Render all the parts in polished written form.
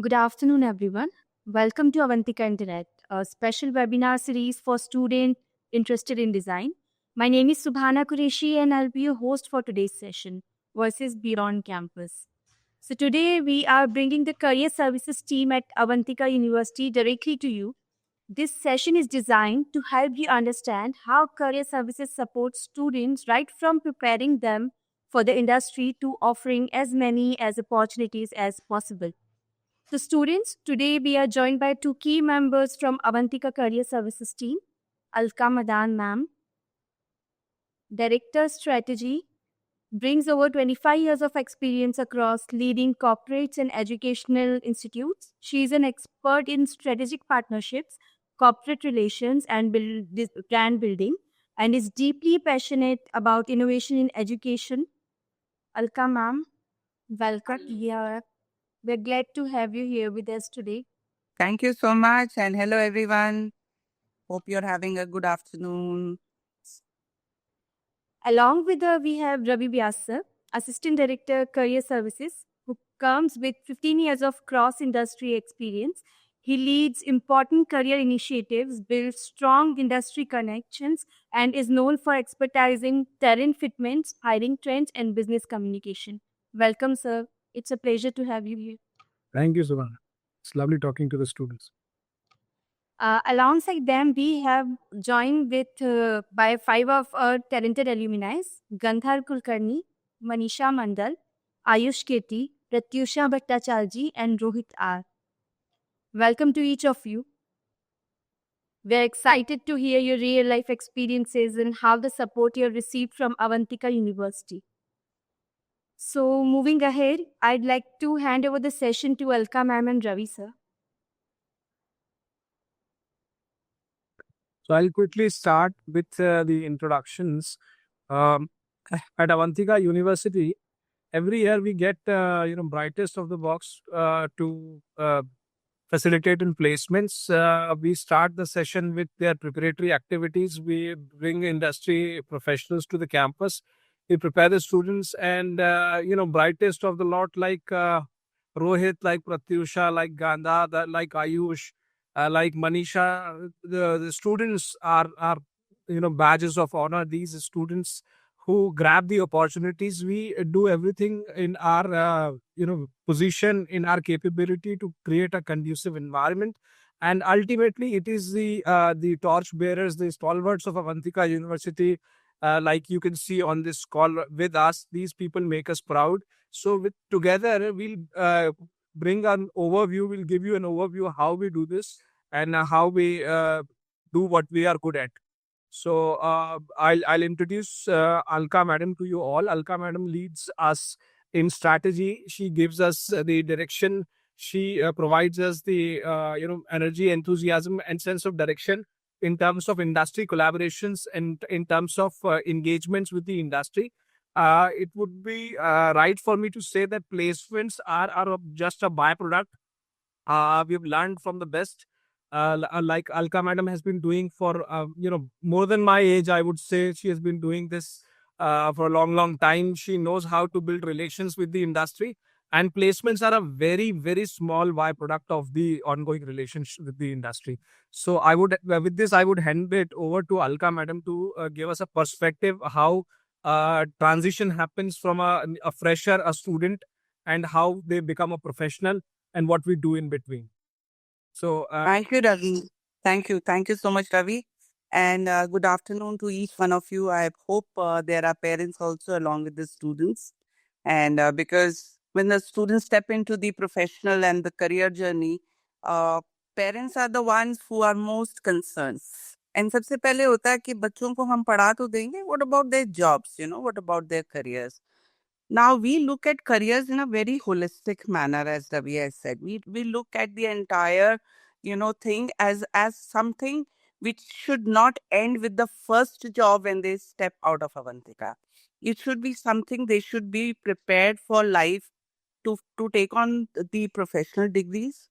Good afternoon, everyone. Welcome to Avantika Internet, a special webinar series for students interested in design. My name is Subhana Qureshi, and I'll be your host for today's session, Voices Beyond Campus. So, today we are bringing the Career Services team at Avantika University directly to you. This session is designed to help you understand how career services support students right from preparing them for the industry to offering as many as opportunities as possible. So, students, today we are joined by two key members from Avantika Career Services team, Alka Madan ma'am, Director Strategy, brings over 25 years of experience across leading corporates and educational institutes. She is an expert in strategic partnerships, corporate relations, and brand building, and is deeply passionate about innovation in education. Alka ma'am, welcome here. We're glad to have you here with us today. Thank you so much, and hello everyone. Hope you're having a good afternoon. Along with her, we have Ravi Vyasa, Assistant Director, Career Services, who comes with 15 years of cross-industry experience. He leads important career initiatives, builds strong industry connections, and is known for expertising talent fitments, hiring trends, and business communication. Welcome, sir. It's a pleasure to have you here. Thank you, Savannah. It's lovely talking to the students. Alongside them, we have joined with by five of our talented alumni: Gandhar Kulkarni, Manisha Mandal, Ayush Keti, Pratyusha Bhattacharji, and Rohit R. Welcome to each of you. We're excited to hear your real life experiences and how the support you received from Avantika University. So, moving ahead, I'd like to hand over the session to Alka ma'am and Ravi sir. So I'll quickly start with the introductions. Um, at Avantika University, every year we get brightest of the box to facilitate in placements. We start the session with their preparatory activities. We bring industry professionals to the campus. We prepare the students, and brightest of the lot like Rohit, like Pratyusha, like Gandha, like Ayush, like Manisha. The students are badges of honor. These students who grab the opportunities. We do everything in our position, in our capability to create a conducive environment, and ultimately it is the torch bearers, the stalwarts of Avantika University, like you can see on this call with us. These people make us proud. So with together we'll bring an overview. We'll give you an overview how we do this, and how we do what we are good at. So I'll introduce Alka Madam to you all. Alka Madam leads us in strategy. She gives us the direction. She provides us the energy, enthusiasm, and sense of direction in terms of industry collaborations and in terms of engagements with the industry. It would be right for me to say that placements are just a byproduct. We've learned from the best, like Alka Madam has been doing for more than my age. I would say she has been doing this for a long time. She knows how to build relations with the industry, and placements are a very small byproduct of the ongoing relationship with the industry. So I would, with this, I would hand it over to Alka Madam to give us a perspective how transition happens from a fresher, a student, and how they become a professional, and what we do in between. So, Thank you, Ravi. Thank you. Thank you so much, Ravi. And good afternoon to each one of you. I hope there are parents also along with the students. And because when the students step into the professional and the career journey, uh, parents are the ones who are most concerned. And सबसे पहले होता है कि बच्चों को हम पढ़ा तो देंगे. What about their jobs? What about their careers? Now we look at careers in a very holistic manner, as Ravi has said. We look at the entire, thing as something which should not end with the first job when they step out of Avantika. It should be something they should be prepared for life to take on the professional degrees.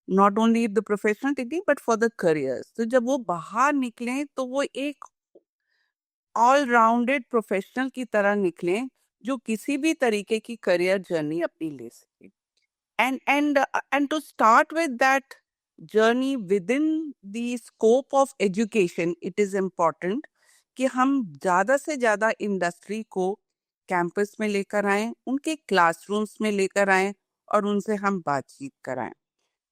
Not only the professional degree, but for the careers. तो जब वो बाहर निकले तो वो एक all rounded professional की तरह निकलें जो किसी भी तरीके की करियर जर्नी अपनी ले सके. And to start with that journey within the scope of education, it is important कि हम ज़्यादा से ज़्यादा इंडस्ट्री को कैंपस में लेकर आएं, उनके क्लासरूम्स में लेकर आएं और उनसे हम बातचीत कराएं.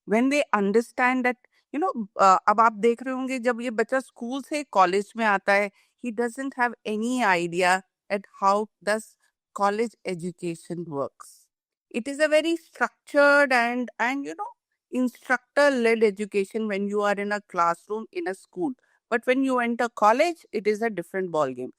When they understand that, अब आप देख रहे होंगे जब ये बच्चा स्कूल से कॉलेज में आता है, he doesn't have any idea at how does college education works. It is a very structured and instructor led education when you are in a classroom in a school, but when you enter college it is a different ball game.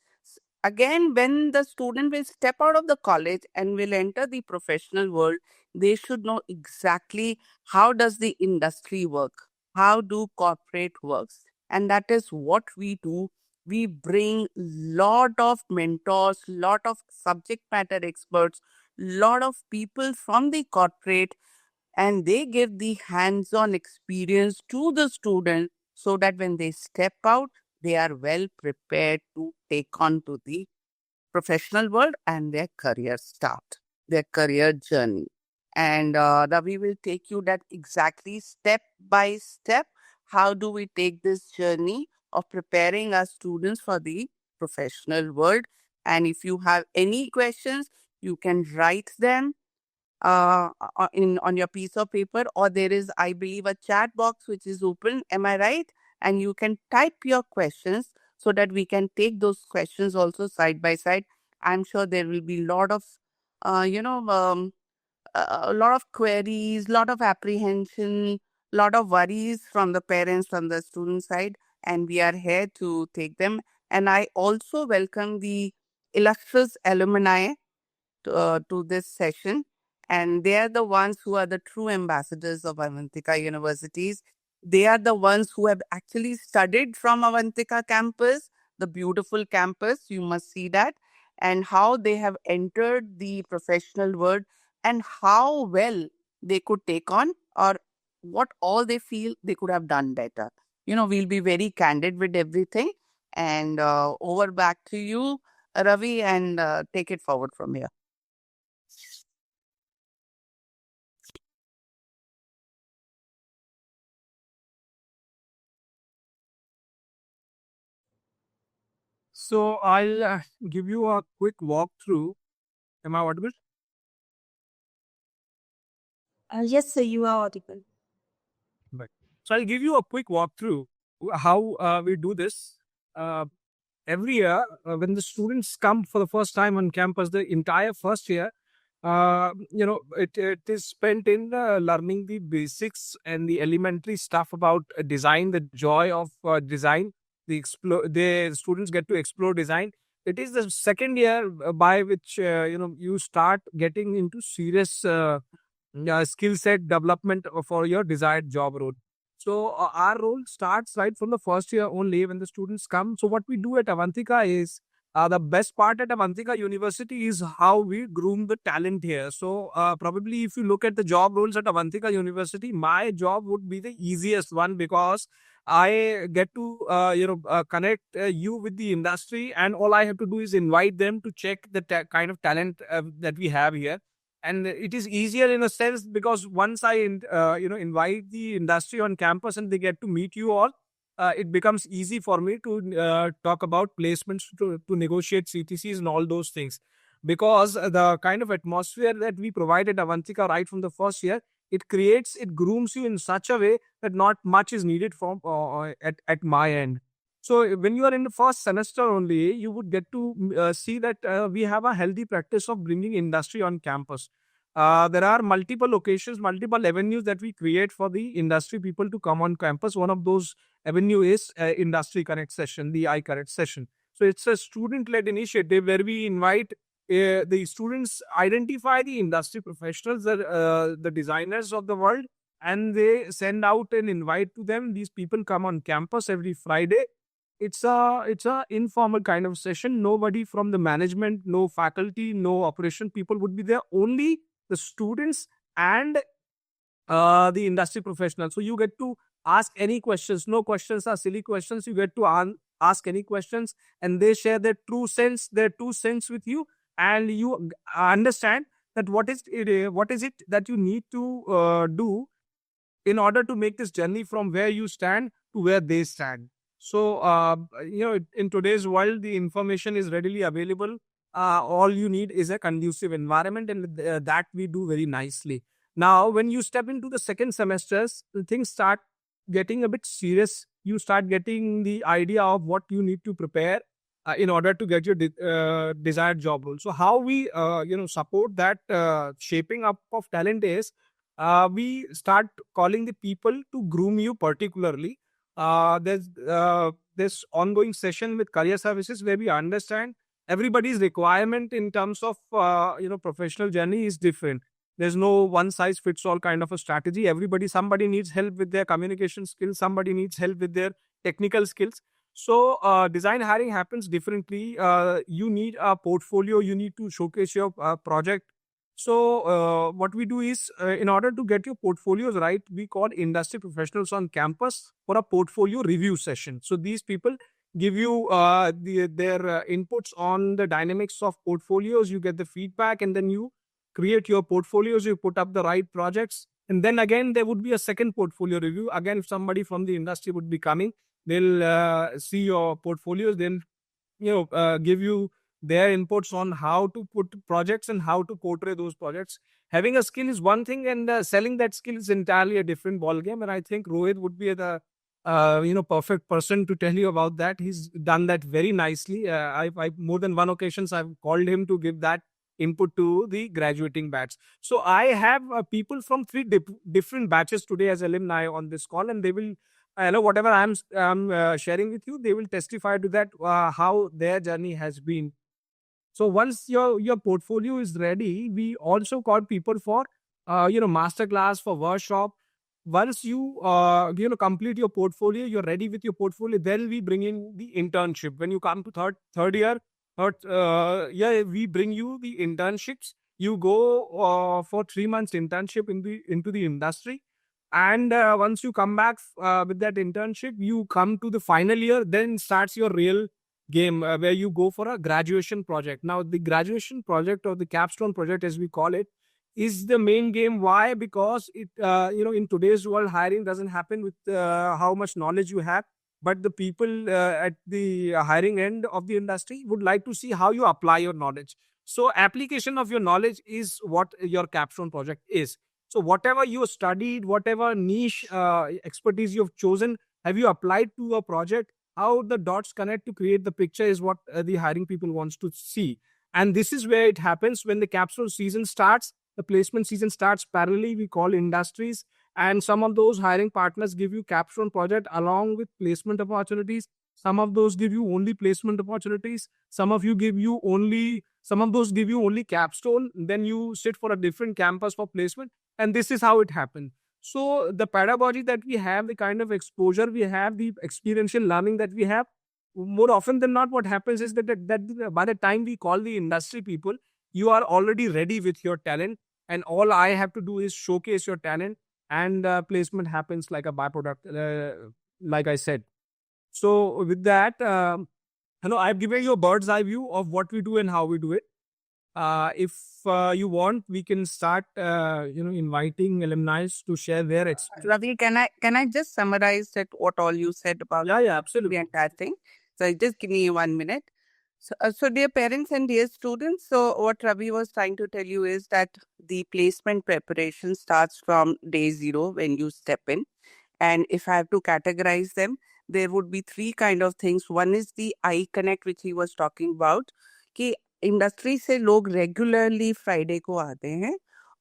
Again, when the student will step out of the college and will enter the professional world, they should know exactly how does the industry work, how do corporate works, and that is what we do. We bring lot of mentors, lot of subject matter experts, lot of people from the corporate, and they give the hands-on experience to the student so that when they step out, they are well prepared to take on to the professional world and their career start, their career journey. And Ravi will take you that exactly step by step. How do we take this journey of preparing our students for the professional world? And if you have any questions, you can write them in on your piece of paper, or there is, I believe, a chat box which is open. Am I right? And you can type your questions so that we can take those questions also side by side. I'm sure there will be a lot of, you know, a lot of queries, lot of apprehension, lot of worries from the parents, from the student side, and we are here to take them. And I also welcome the illustrious alumni to this session. And they are the ones who are the true ambassadors of Avantika universities. They are the ones who have actually studied from Avantika campus, the beautiful campus, you must see that, and how they have entered the professional world and how well they could take on or what all they feel they could have done better. We'll be very candid with everything. And over back to you, Ravi, and take it forward from here. So I'll give you a quick walkthrough. Am I audible? Yes, sir, you are audible. Right. So I'll give you a quick walkthrough how we do this. Uh, every year, when the students come for the first time on campus, the entire first year, it is spent in learning the basics and the elementary stuff about design, the joy of design. The students get to explore design. It is the second year by which you start getting into serious skill set development for your desired job role. So our role starts right from the first year only when the students come. So what we do at Avantika is the best part at Avantika University is how we groom the talent here. So probably if you look at the job roles at Avantika University, my job would be the easiest one because I get to connect you with the industry, and all I have to do is invite them to check the kind of talent that we have here. And it is easier in a sense because once I invite the industry on campus and they get to meet you all, it becomes easy for me to talk about placements, to negotiate CTCs and all those things, because the kind of atmosphere that we provide at Avantika right from the first year, it grooms you in such a way that not much is needed from at my end. So when you are in the first semester only, you would get to see that we have a healthy practice of bringing industry on campus. There are multiple locations, multiple avenues that we create for the industry people to come on campus. One of those avenue is Industry Connect session, the I Connect session. So it's a student-led initiative where we invite the students, identify the industry professionals, the designers of the world, and they send out an invite to them. These people come on campus every Friday. It's a informal kind of session. Nobody from the management, no faculty, no operation people would be there. Only the students and the industry professionals. So you get to ask any questions. No questions are silly questions. You get to ask any questions, and they share their two cents with you, and you understand that what is it that you need to do in order to make this journey from where you stand to where they stand. So, in today's world, the information is readily available. All you need is a conducive environment, and that we do very nicely. Now, when you step into the second semesters, things start getting a bit serious. You start getting the idea of what you need to prepare in order to get your desired job role. So, how we support that shaping up of talent is we start calling the people to groom you particularly. There's this ongoing session with career services where we understand everybody's requirement in terms of professional journey is different. There's no one size fits all kind of a strategy. Somebody needs help with their communication skills, somebody needs help with their technical skills. So design hiring happens differently. You need a portfolio, you need to showcase your project. So what we do is, in order to get your portfolios right, we call industry professionals on campus for a portfolio review session. So these people give you their inputs on the dynamics of portfolios. You get the feedback, and then you create your portfolios. You put up the right projects, and then again there would be a second portfolio review. Again, if somebody from the industry would be coming, they'll see your portfolios. Then give you their inputs on how to put projects and how to portray those projects. Having a skill is one thing, and selling that skill is entirely a different ballgame. And I think Rohit would be the perfect person to tell you about that. He's done that very nicely. I more than one occasions I've called him to give that input to the graduating batch. So I have people from three different batches today as alumni on this call, and they will whatever I'm sharing with you, they will testify to that how their journey has been. So once your portfolio is ready, we also call people for masterclass, for workshop. Once you complete your portfolio, you're ready with your portfolio. Then we bring in the internship. When you come to third year, we bring you the internships. You go for 3 months internship into the industry, and once you come back with that internship, you come to the final year. Then starts your real game where you go for a graduation project. Now, the graduation project or the capstone project, as we call it, is the main game. Why? Because it, in today's world, hiring doesn't happen with how much knowledge you have, but the people at the hiring end of the industry would like to see how you apply your knowledge. So, application of your knowledge is what your capstone project is. So, whatever you studied, whatever niche expertise you've chosen, have you applied to a project? How the dots connect to create the picture is what the hiring people wants to see. And this is where it happens when the capstone season starts. The placement season starts parallelly. We call industries, and some of those hiring partners give you capstone project along with placement opportunities. Some of those give you only placement opportunities. Some of those give you only capstone. Then you sit for a different campus for placement, and this is how it happened. So the pedagogy that we have, the kind of exposure we have, the experiential learning that we have, more often than not, what happens is that by the time we call the industry people, you are already ready with your talent, and all I have to do is showcase your talent, and placement happens like a byproduct, like I said. So with that, I've given you a bird's eye view of what we do and how we do it. If you want, we can start, inviting alumni to share their experience. Ravi, can I just summarize that what all you said about Yeah, absolutely. the entire thing? So just give me 1 minute. So dear parents and dear students, so what Ravi was trying to tell you is that the placement preparation starts from day zero when you step in. And if I have to categorize them, there would be three kind of things. One is the eye connect, which he was talking about, कि industry से लोग regularly Friday को आते हैं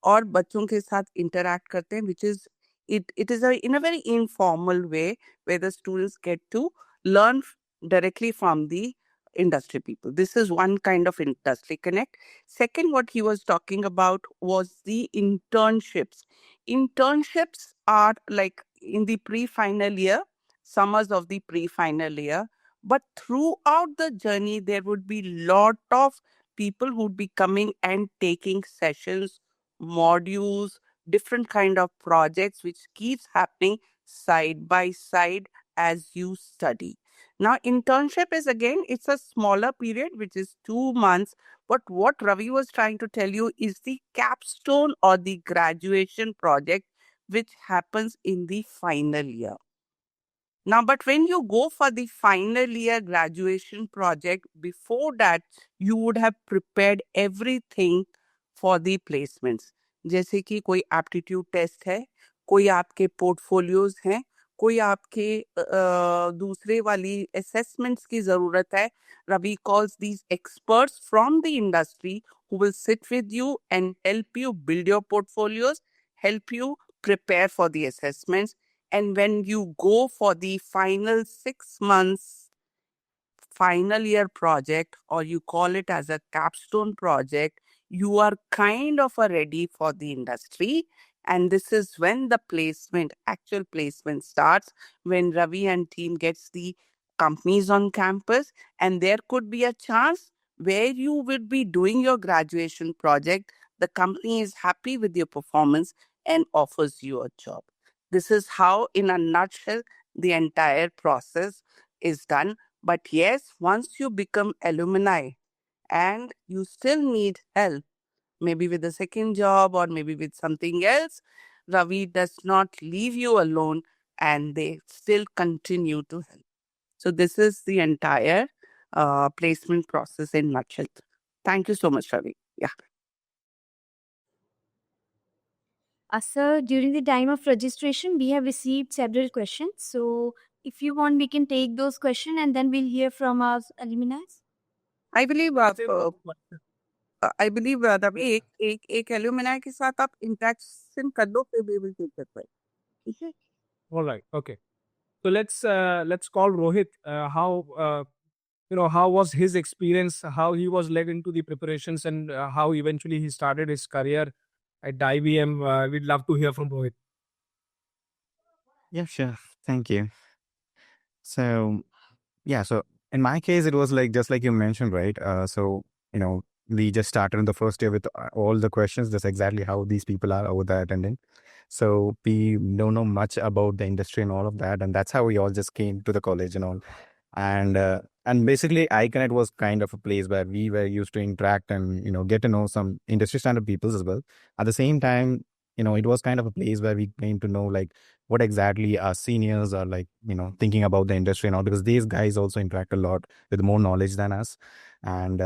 और बच्चों के साथ इंटरैक्ट करते हैं, which is it is in a very informal way where the students get to learn directly from the industry people. This is one kind of industry connect. Second, what he was talking about was the internships. Internships are like in the pre-final year, summers of the pre-final year, but throughout the journey there would be lot of people who would be coming and taking sessions, modules, different kind of projects which keeps happening side by side as you study. Now, internship is again, it's a smaller period, which is 2 months. But what Ravi was trying to tell you is the capstone or the graduation project, which happens in the final year. Now, but when you go for the final year graduation project, before that, you would have prepared everything for the placements. जैसे कि कोई aptitude test है, कोई आपके portfolios हैं, कोई आपके दूसरे वाली assessments की जरूरत है. Ravi calls these experts from the industry who will sit with you and help you build your portfolios, help you prepare for the assessments. And when you go for the final 6 months final year project, or you call it as a capstone project, you are kind of a ready for the industry. And this is when the placement, actual placement starts, when Ravi and team gets the companies on campus. And there could be a chance where you would be doing your graduation project. The company is happy with your performance and offers you a job. This is how, in a nutshell, the entire process is done. But yes, once you become alumni and you still need help, maybe with a second job or maybe with something else, Ravi does not leave you alone and they still continue to help. So this is the entire placement process in nutshell. Thank you so much, Ravi. Yeah. Sir, during the time of registration, we have received several questions. So, if you want, we can take those questions and then we'll hear from our alumni. I believe I believe Ravi एक alumni के साथ आप interaction कर लो फिर we will take the question. ठीक है? All right. Okay. So let's call Rohit. How was his experience? How he was led into the preparations, and how eventually he started his career at IBM. We'd love to hear from Rohit. Yeah, sure. Thank you. So, yeah, so in my case, it was like just like you mentioned, right? We just started in the first year with all the questions. That's exactly how these people are over there attending. So we don't know much about the industry and all of that, and that's how we all just came to the college and all. And basically, iConnect was kind of a place where we were used to interact and get to know some industry standard peoples as well. At the same time, it was kind of a place where we came to know like what exactly our seniors are like, thinking about the industry and all, because these guys also interact a lot with more knowledge than us. And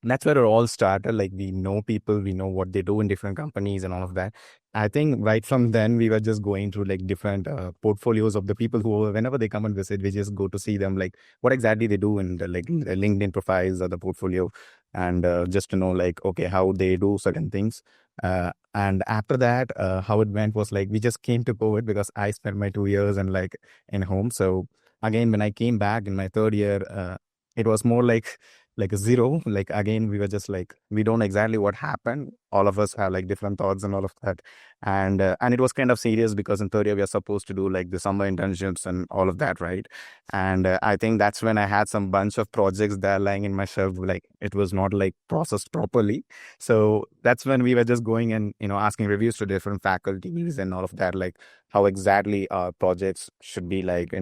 that's where it all started. Like we know people, we know what they do in different companies and all of that. I think right from then we were just going through like different portfolios of the people who, whenever they come and visit, we just go to see them, like what exactly they do in the, like the LinkedIn profiles or the portfolio, and just to know like, okay, how they do certain things. And after that, how it went was like, we just came to COVID because I spent my 2 years and like in home. So again, when I came back in my third year, it was more like a zero. Like again, we were just like, we don't know exactly what happened. All of us have like different thoughts and all of that. And it was kind of serious because in third year we are supposed to do like the summer internships and all of that, right? And I think that's when I had some bunch of projects that are lying in my shelf, like it was not like processed properly. So that's when we were just going and asking reviews to different faculties and all of that, like how exactly our projects should be like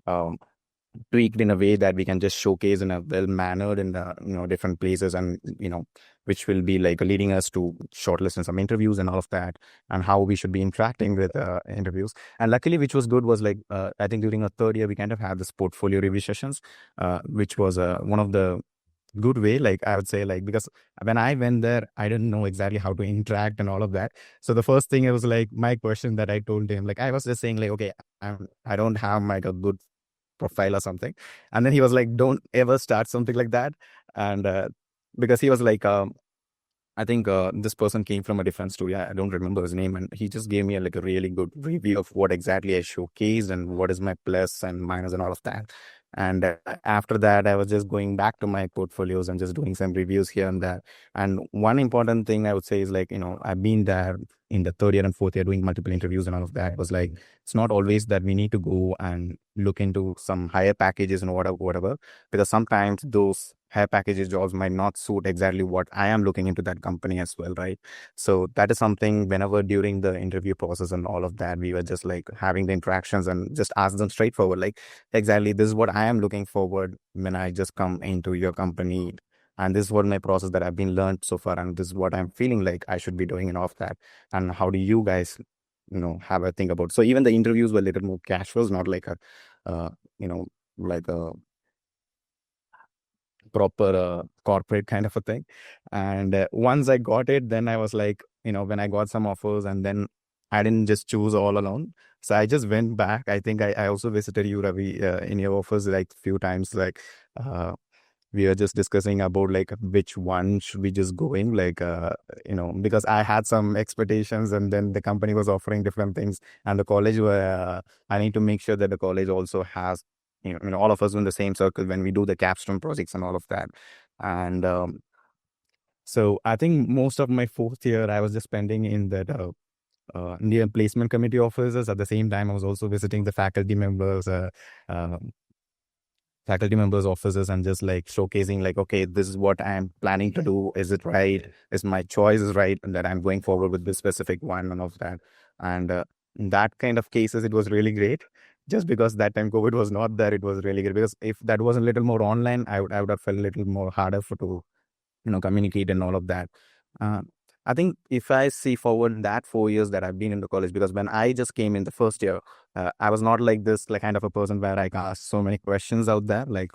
um, tweaked in a way that we can just showcase in a well mannered in the different places, and which will be like leading us to shortlist in some interviews and all of that, and how we should be interacting with interviews. And luckily, which was good, was like I think during our third year we kind of had this portfolio review sessions, which was one of the good way, like I would say, like because when I went there I didn't know exactly how to interact and all of that. So the first thing, it was like my question that I told him, like I was just saying like, okay, I don't have like a good profile or something. And then he was like, don't ever start something like that. And because he was like, I think this person came from a different studio. I don't remember his name. And he just gave me like a really good review of what exactly I showcased and what is my plus and minus and all of that. And after that, I was just going back to my portfolios and just doing some reviews here and there. And one important thing I would say is like, I've been there in the third year and fourth year doing multiple interviews and all of that was like, it's not always that we need to go and look into some higher packages and whatever, because sometimes those higher packages jobs might not suit exactly what I am looking into that company as well, right? So that is something whenever during the interview process and all of that, we were just like having the interactions and just ask them straightforward, like, exactly, this is what I am looking forward when I just come into your company. And this is what my process that I've been learned so far. And this is what I'm feeling like I should be doing and all of that. And how do you guys, have a think about? So even the interviews were a little more casual, not like a, uh, like a proper corporate kind of a thing. And once I got it, then I was like, when I got some offers, and then I didn't just choose all alone. So I just went back. I think I also visited you, Ravi, in your offers like few times. Like we were just discussing about like which one should we just go in, like because I had some expectations, and then the company was offering different things, and the college were I need to make sure that the college also has all of us in the same circle when we do the capstone projects and all of that. And so I think most of my fourth year I was just spending in that near placement committee offices. At the same time, I was also visiting the uh, faculty members offices, and just like showcasing like, okay, this is what I'm planning to do. Is it right? Is my choice is right, and that I'm going forward with this specific one and of that. And in that kind of cases, it was really great. Just because that time COVID was not there, it was really good. Because if that was a little more online, I would have felt a little more harder for to communicate and all of that. Uh, I think if I see forward that 4 years that I've been in the college, because when I just came in the first year, I was not like this like kind of a person where I can ask so many questions out there. Like,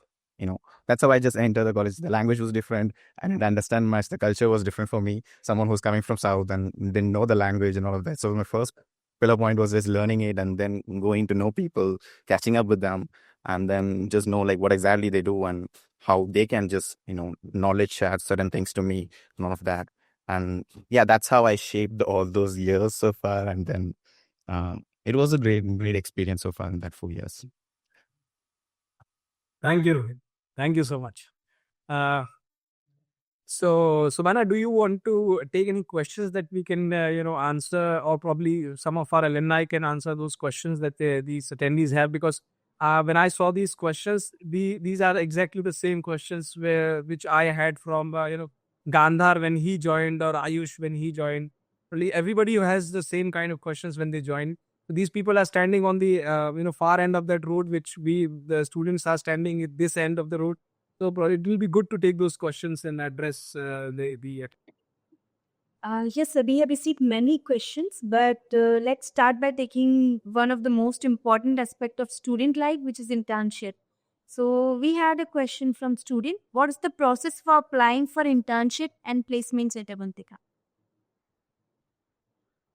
that's how I just entered the college. The language was different. I didn't understand much. The culture was different for me. Someone who's coming from South and didn't know the language and all of that. So my first pillar point was just learning it, and then going to know people, catching up with them, and then just know like what exactly they do and how they can just knowledge share certain things to me and all of that. And yeah, that's how I shaped all those years so far. And then it was a great experience so far in that 4 years. Thank you, Rohit. Thank you so much. So, Subhana, do you want to take any questions that we can, answer, or probably some of our alumni can answer those questions that these attendees have? Because when I saw these questions, these are exactly the same questions which I had from, Gandhar when he joined, or Ayush when he joined. Really, everybody who has the same kind of questions when they join. So these people are standing on the, far end of that road, which the students are standing at this end of the road. So probably it will be good to take those questions and address the. Yes, sir, we have received many questions, but let's start by taking one of the most important aspect of student life, which is internship. So we had a question from student. What is the process for applying for internship and placements at Avantika?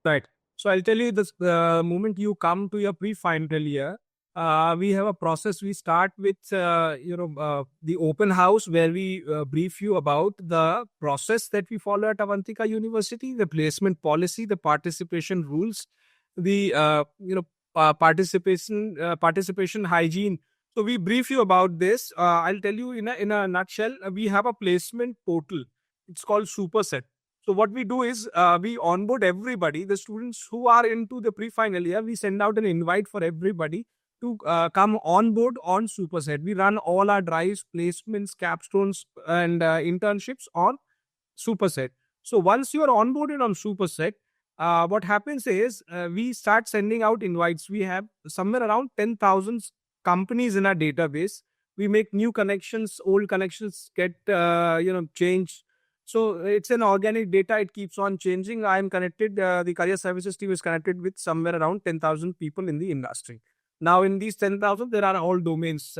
Right. So I'll tell you this: the moment you come to your pre-final year, we have a process. We start with the open house, where we brief you about the process that we follow at Avantika University, the placement policy, the participation rules, the participation hygiene. So we brief you about this. I'll tell you in a nutshell. We have a placement portal. It's called Superset. So what we do is we onboard everybody, the students who are into the pre-final year. We send out an invite for everybody to come on board on Superset. We run all our drives, placements, capstones, and internships on Superset. So once you are onboarded on Superset, what happens is we start sending out invites. We have somewhere around 10,000 companies in our database. We make new connections, old connections get changed. So it's an organic data. It keeps on changing. I am connected. The career services team is connected with somewhere around 10,000 people in the industry. Now, in these 10,000, there are all domains.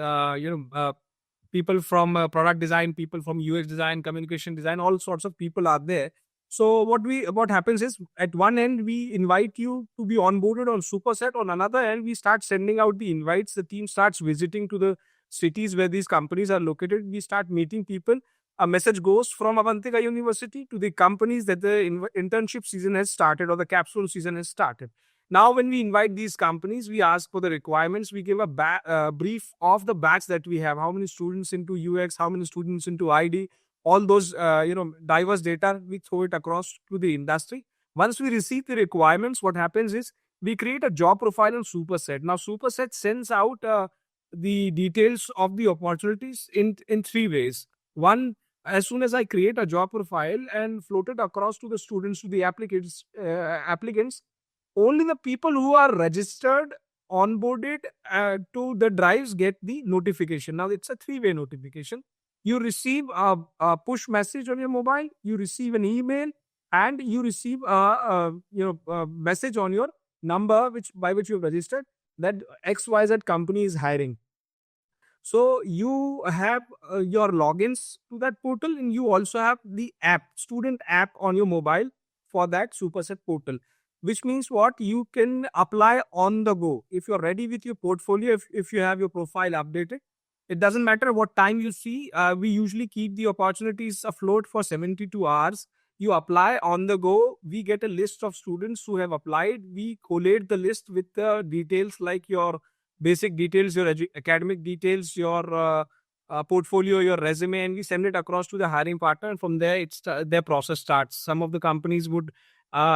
People from product design, people from UX design, communication design, all sorts of people are there. So what happens is, at one end we invite you to be onboarded on Superset. On another end, we start sending out the invites. The team starts visiting to the cities where these companies are located. We start meeting people. A message goes from Avantika University to the companies that the internship season has started, or the capsule season has started. Now, when we invite these companies, we ask for the requirements. We give a brief of the batch that we have. How many students into UX? How many students into ID? All those diverse data, we throw it across to the industry. Once we receive the requirements, what happens is we create a job profile in Superset. Now, Superset sends out the details of the opportunities in three ways. One, as soon as I create a job profile and float it across to the students, to the applicants, only the people who are registered, onboarded to the drives get the notification. Now, it's a three-way notification. You receive a push message on your mobile, you receive an email, and you receive a message on your number by which you've registered that XYZ company is hiring. So you have your logins to that portal, and you also have the app, student app on your mobile for that Superset portal. Which means what? You can apply on the go. If you're ready with your portfolio, if you have your profile updated, it doesn't matter what time you see. We usually keep the opportunities afloat for 72 hours. You apply on the go. We get a list of students who have applied. We collate the list with the details like your basic details, your academic details, your portfolio, your resume, and we send it across to the hiring partner. And from there, their process starts. Some of the companies would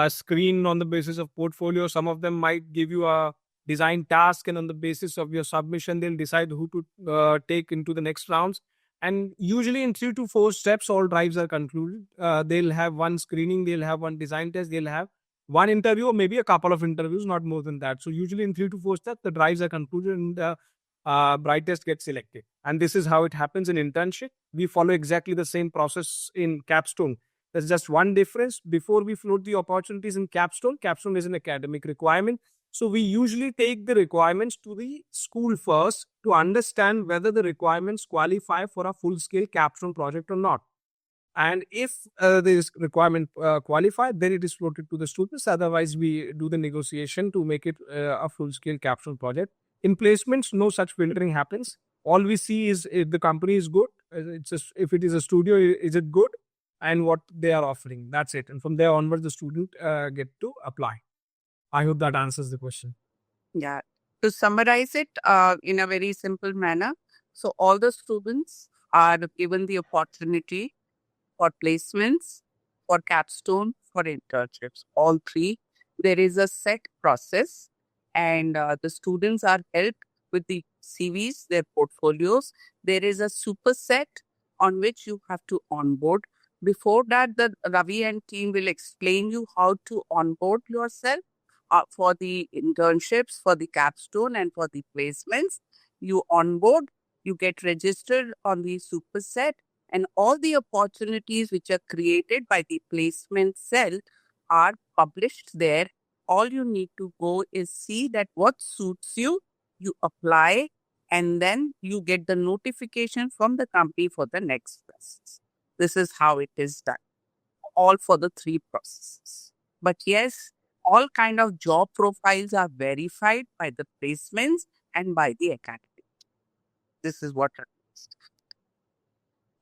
screen on the basis of portfolio. Some of them might give you a design task, and on the basis of your submission, they'll decide who to take into the next rounds. And usually, in 3 to 4 steps, all drives are concluded. They'll have one screening, they'll have one design test, they'll have one interview or maybe a couple of interviews, not more than that. So usually in 3 to 4 steps, the drives are concluded and the brightest gets selected. And this is how it happens in internship. We follow exactly the same process in capstone. There's just one difference. Before we float the opportunities in capstone, capstone is an academic requirement. So we usually take the requirements to the school first to understand whether the requirements qualify for a full-scale capstone project or not. And if this requirement qualified, then it is floated to the students. Otherwise, we do the negotiation to make it a full-scale capstone project. In placements, no such filtering happens. All we see is if the company is good, if it is a studio, is it good, and what they are offering. That's it. And from there onwards, the student get to apply. I hope that answers the question. Yeah. To summarize it in a very simple manner, so all the students are given the opportunity for placements, for capstone, for internships, all three. There is a set process, and the students are helped with the CVs, their portfolios. There is a superset on which you have to onboard. Before that, the Ravi and team will explain you how to onboard yourself for the internships, for the capstone, and for the placements. You onboard, you get registered on the superset, and all the opportunities which are created by the placement cell are published there. All you need to go is see that what suits you, you apply, and then you get the notification from the company for the next process. This is how it is done, all for the three processes. But yes, all kind of job profiles are verified by the placements and by the academy. This is what happens.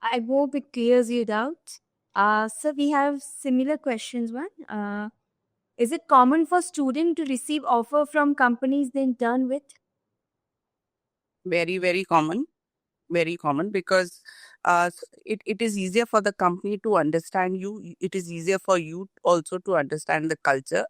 I hope it clears your doubts. So we have similar questions. One, is it common for student to receive offer from companies they intern with? Very, very common. Very common because it is easier for the company to understand you. It is easier for you also to understand the culture.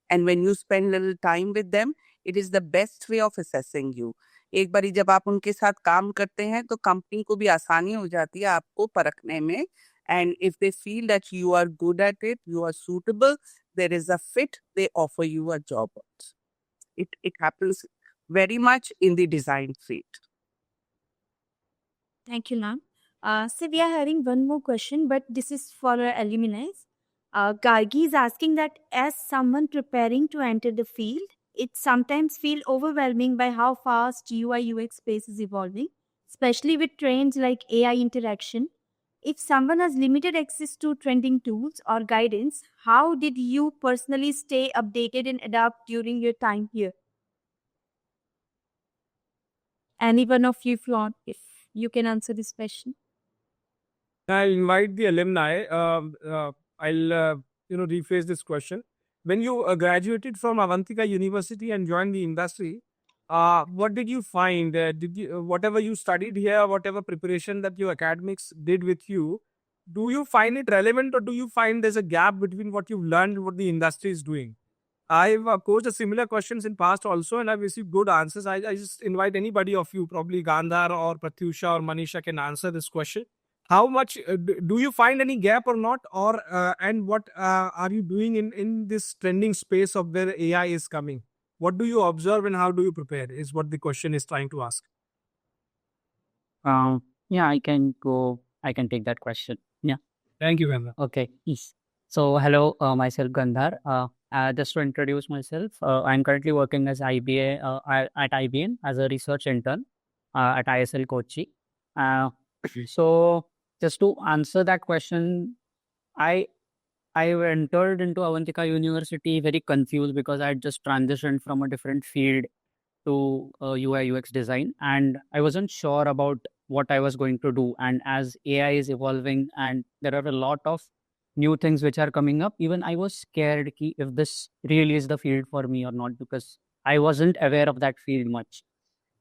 And when you spend little time with them, it is the best way of assessing you. एक बारी जब आप उनके साथ काम करते हैं तो कंपनी को भी आसानी हो जाती है आपको परखने में. And if they feel that you are good at it, you are suitable, there is a fit, they offer you a job. It happens very much in the design field. Thank you, ma'am. So we are having one more question, but this is for our alumni. Gargi is asking that as someone preparing to enter the field, it sometimes feels overwhelming by how fast UI UX space is evolving, especially with trends like AI interaction. If someone has limited access to trending tools or guidance, how did you personally stay updated and adapt during your time here? Any one of you, if you can answer this question. I'll invite the alumni. I'll rephrase this question. When you graduated from Avantika University and joined the industry, what did you find? Did you whatever you studied here, whatever preparation that your academics did with you, do you find it relevant, or do you find there's a gap between what you've learned and what the industry is doing? I've posed a similar questions in past also, and I've received good answers. I just invite anybody of you, probably Gandhar or Pratyusha or Manisha, can answer this question. How much do you find any gap or not, or and what are you doing in this trending space of where AI is coming? What do you observe and how do you prepare? Is what the question is trying to ask. Yeah, I can go. I can take that question. Yeah. Thank you, Gandhar. Okay. Yes. So, hello, myself Gandhar. Just to introduce myself, I'm currently working as IBA at IBN as a research intern at ISL Kochi. So, just to answer that question, I I entered into Avantika University very confused because I had just transitioned from a different field to UI UX design, and I wasn't sure about what I was going to do. And as AI is evolving and there are a lot of new things which are coming up, even I was scared if this really is the field for me or not, because I wasn't aware of that field much.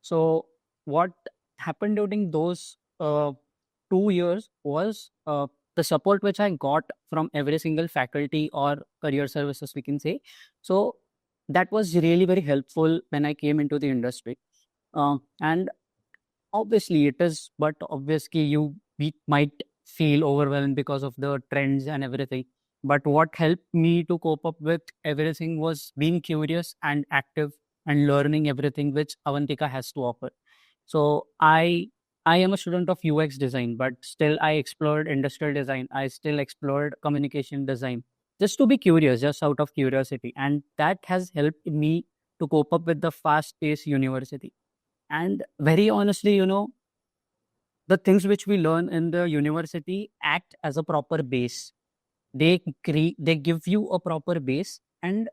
So what happened during those 2 years was the support which I got from every single faculty or career services, we can say. So that was really very helpful when I came into the industry. And obviously it is, but obviously we might feel overwhelmed because of the trends and everything. But what helped me to cope up with everything was being curious and active and learning everything which Avantika has to offer. So I am a student of UX design, but still I explored industrial design. I still explored communication design just to be curious, just out of curiosity. And that has helped me to cope up with the fast-paced university. And very honestly, the things which we learn in the university act as a proper base. They give you a proper base, and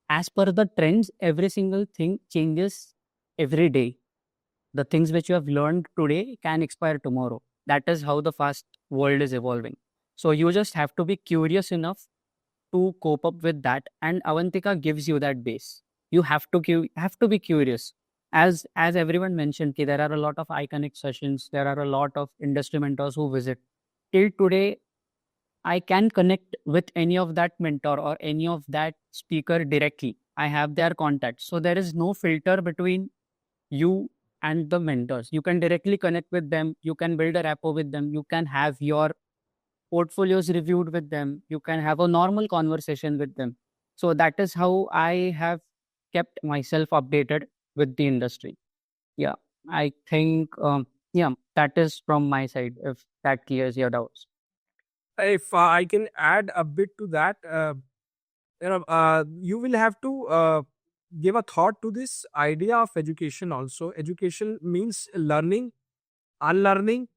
as per the trends, every single thing changes every day. The things which you have learned today can expire tomorrow. That is how the fast world is evolving. So you just have to be curious enough to cope up with that, and Avantika gives you that base. You have to be curious. As everyone mentioned, there are a lot of iconic sessions, there are a lot of industry mentors who visit. Till today, I can connect with any of that mentor or any of that speaker directly. I have their contact, so there is no filter between you and the mentors. You can directly connect with them, you can build a rapport with them, you can have your portfolios reviewed with them, you can have a normal conversation with them. So that is how I have kept myself updated with the industry. Yeah, I think, yeah, that is from my side, if that clears your doubts. If I can add a bit to that, you will have to give a thought to this idea of education also. Education means learning, unlearning,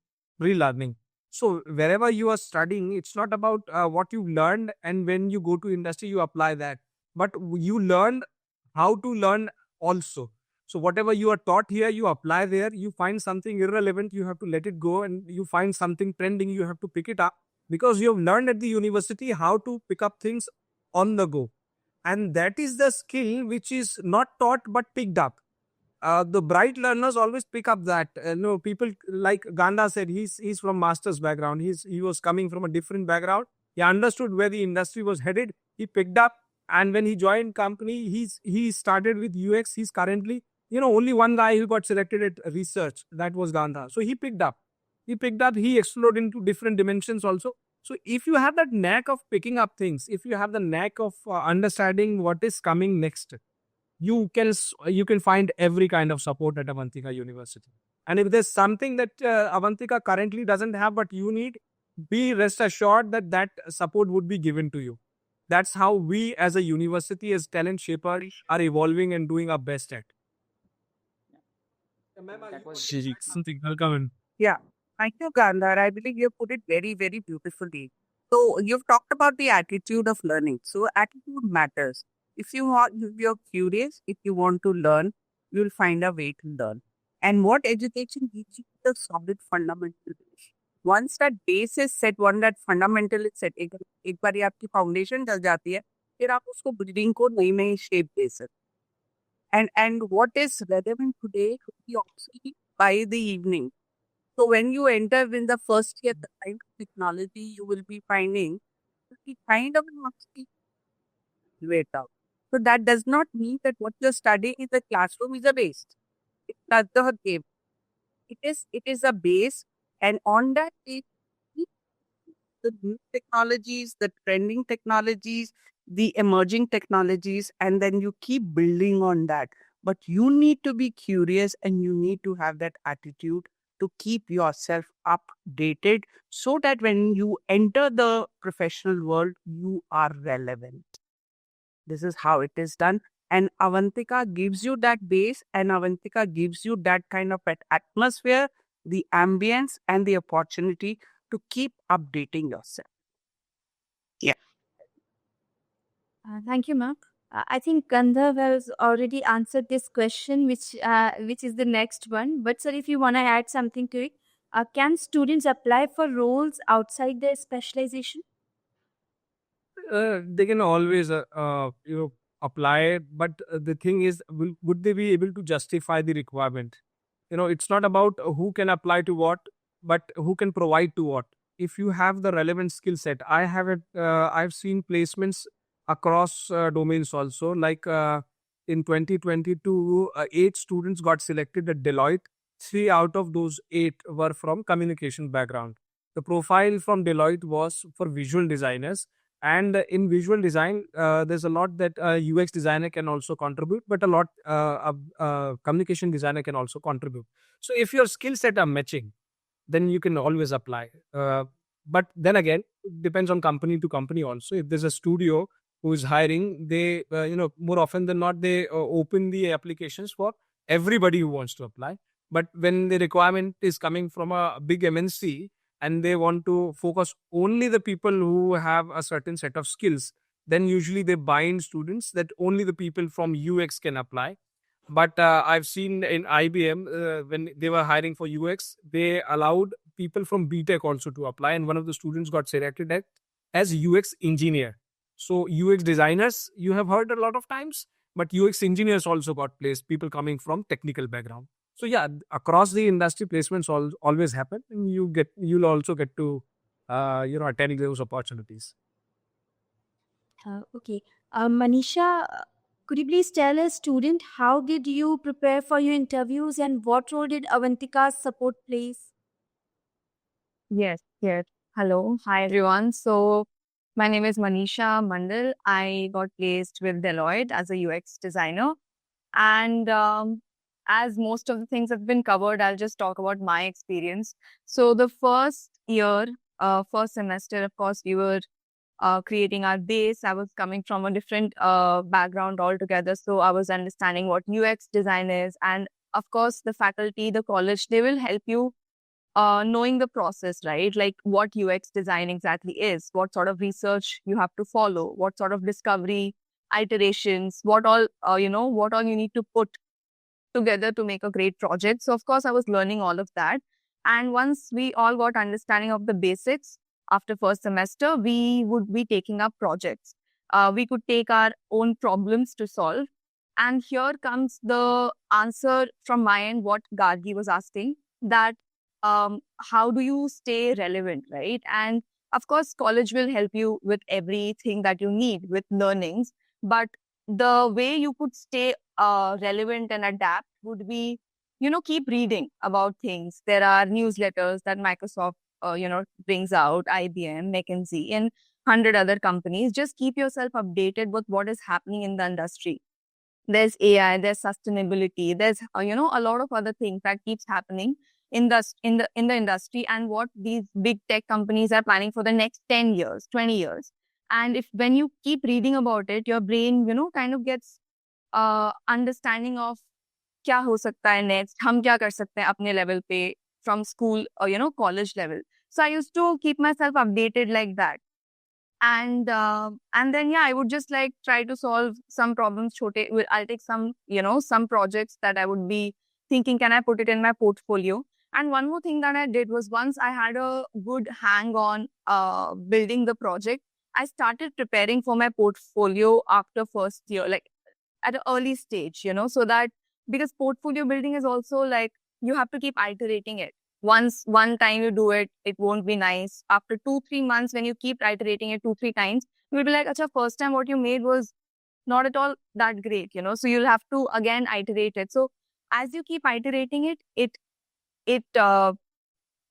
relearning. So wherever you are studying, it's not about what you learned and when you go to industry, you apply that. But you learn how to learn also. So whatever you are taught here, you apply there. You find something irrelevant, you have to let it go. And you find something trending, you have to pick it up. Because you have learned at the university how to pick up things on the go. And that is the skill which is not taught but picked up. The bright learners always pick up that. No, people like Ganda said, he's from master's background. He was coming from a different background. He understood where the industry was headed. He picked up, and when he joined company, he started with UX. He's currently, only one guy who got selected at research. That was Ganda. So he picked up. He picked up. He explored into different dimensions also. So if you have that knack of picking up things, if you have the knack of understanding what is coming next, you can find every kind of support at Avantika University. And if there's something that Avantika currently doesn't have but you need, be rest assured that that support would be given to you. That's how we as a university, as talent shapers, are evolving and doing our best at. That was Something. Welcome in. Yeah. Thank you, Gandhar. I believe you put it very, very beautifully. So you've talked about the attitude of learning. So attitude matters. If you're curious, if you want to learn, you'll find a way to learn. And what education gives you the solid fundamental base. Once that base is set, once that fundamental is set, एक बार ये आपकी foundation डल जाती है, फिर आप उसको building को नई नई shape दे सकते हैं. And what is relevant today could be obsolete by the evening. So when you enter in the first year, the kind of technology you will be finding, the kind of wait out. So that does not mean that what you're studying in the classroom is a base. It's not the game. It is a base, and on that base, the new technologies, the trending technologies, the emerging technologies, and then you keep building on that. But you need to be curious and you need to have that attitude to keep yourself updated so that when you enter the professional world, you are relevant. This is how it is done. And Avantika gives you that base, and Avantika gives you that kind of atmosphere, the ambience, and the opportunity to keep updating yourself. Yeah. Thank you, Mark. I think Gandharv has already answered this question, which is the next one. But sir, if you want to add something to it, can students apply for roles outside their specialization? They can always apply, but the thing is, would they be able to justify the requirement? It's not about who can apply to what, but who can provide to what. If you have the relevant skill set, I've seen placements across domains also, like in 2022 8 students got selected at Deloitte. 3 out of those 8 were from communication background. The profile from Deloitte was for visual designers, and in visual design there's a lot that UX designer can also contribute, but a lot communication designer can also contribute. So if your skill set are matching, then you can always apply. But then again, it depends on company to company also. If there's a studio who is hiring, they more often than not, they open the applications for everybody who wants to apply. But when the requirement is coming from a big MNC and they want to focus only the people who have a certain set of skills, then usually they bind students that only the people from UX can apply. But I've seen in IBM, when they were hiring for UX, they allowed people from BTech also to apply, and one of the students got selected as UX engineer. So UX designers, you have heard a lot of times, but UX engineers also got placed, people coming from technical background. So yeah, across the industry, placements always happen, and you'll also get to attend those opportunities. Okay. Manisha, could you please tell a student how did you prepare for your interviews and what role did Avantika's support plays? Yes. Hello. Hi, everyone. So, my name is Manisha Mandal. I got placed with Deloitte as a UX designer. And as most of the things have been covered, I'll just talk about my experience. So, the first year, first semester, of course, we were creating our base. I was coming from a different background altogether. So, I was understanding what UX design is. And of course, the faculty, the college, they will help you knowing the process, right? Like what UX design exactly is, what sort of research you have to follow, what sort of discovery, iterations, what all, what all you need to put together to make a great project. So, of course, I was learning all of that. And once we all got understanding of the basics after first semester, we would be taking up projects. We could take our own problems to solve. And here comes the answer from my end, what Gargi was asking, that how do you stay relevant, right? And of course, college will help you with everything that you need with learnings. But the way you could stay relevant and adapt would be, keep reading about things. There are newsletters that Microsoft, brings out, IBM, McKinsey, and 100 other companies. Just keep yourself updated with what is happening in the industry. There's AI, there's sustainability, there's a lot of other things that keeps happening in the industry, and what these big tech companies are planning for the next 10 years, 20 years. And if when you keep reading about it, your brain kind of gets understanding of क्या हो सकता है next, हम क्या कर सकते हैं अपने level पे from school or college level. So I used to keep myself updated like that. And then I would just like try to solve some problems. I'll take some some projects that I would be thinking, can I put it in my portfolio? And one more thing that I did was, once I had a good hang on building the project, I started preparing for my portfolio after first year, like at an early stage, so that, because portfolio building is also like you have to keep iterating it. one time you do it, it won't be nice. After 2-3 months, when you keep iterating it 2-3 times, you'll be like, acha, first time what you made was not at all that great, so you'll have to again iterate it. So as you keep iterating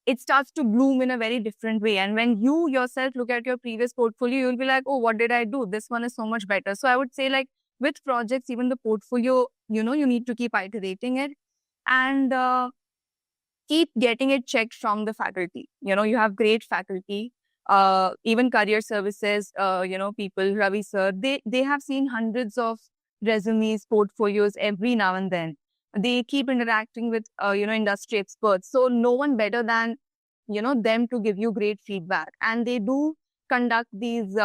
it starts to bloom in a very different way. And when you yourself look at your previous portfolio, you'll be like, oh, what did I do? This one is so much better. So I would say, like, with projects, even the portfolio, you need to keep iterating it and keep getting it checked from the faculty. You have great faculty, even career services, people, Ravi sir, they have seen hundreds of resumes, portfolios every now and then. They keep interacting with, industry experts. So no one better than, them to give you great feedback. And they do conduct these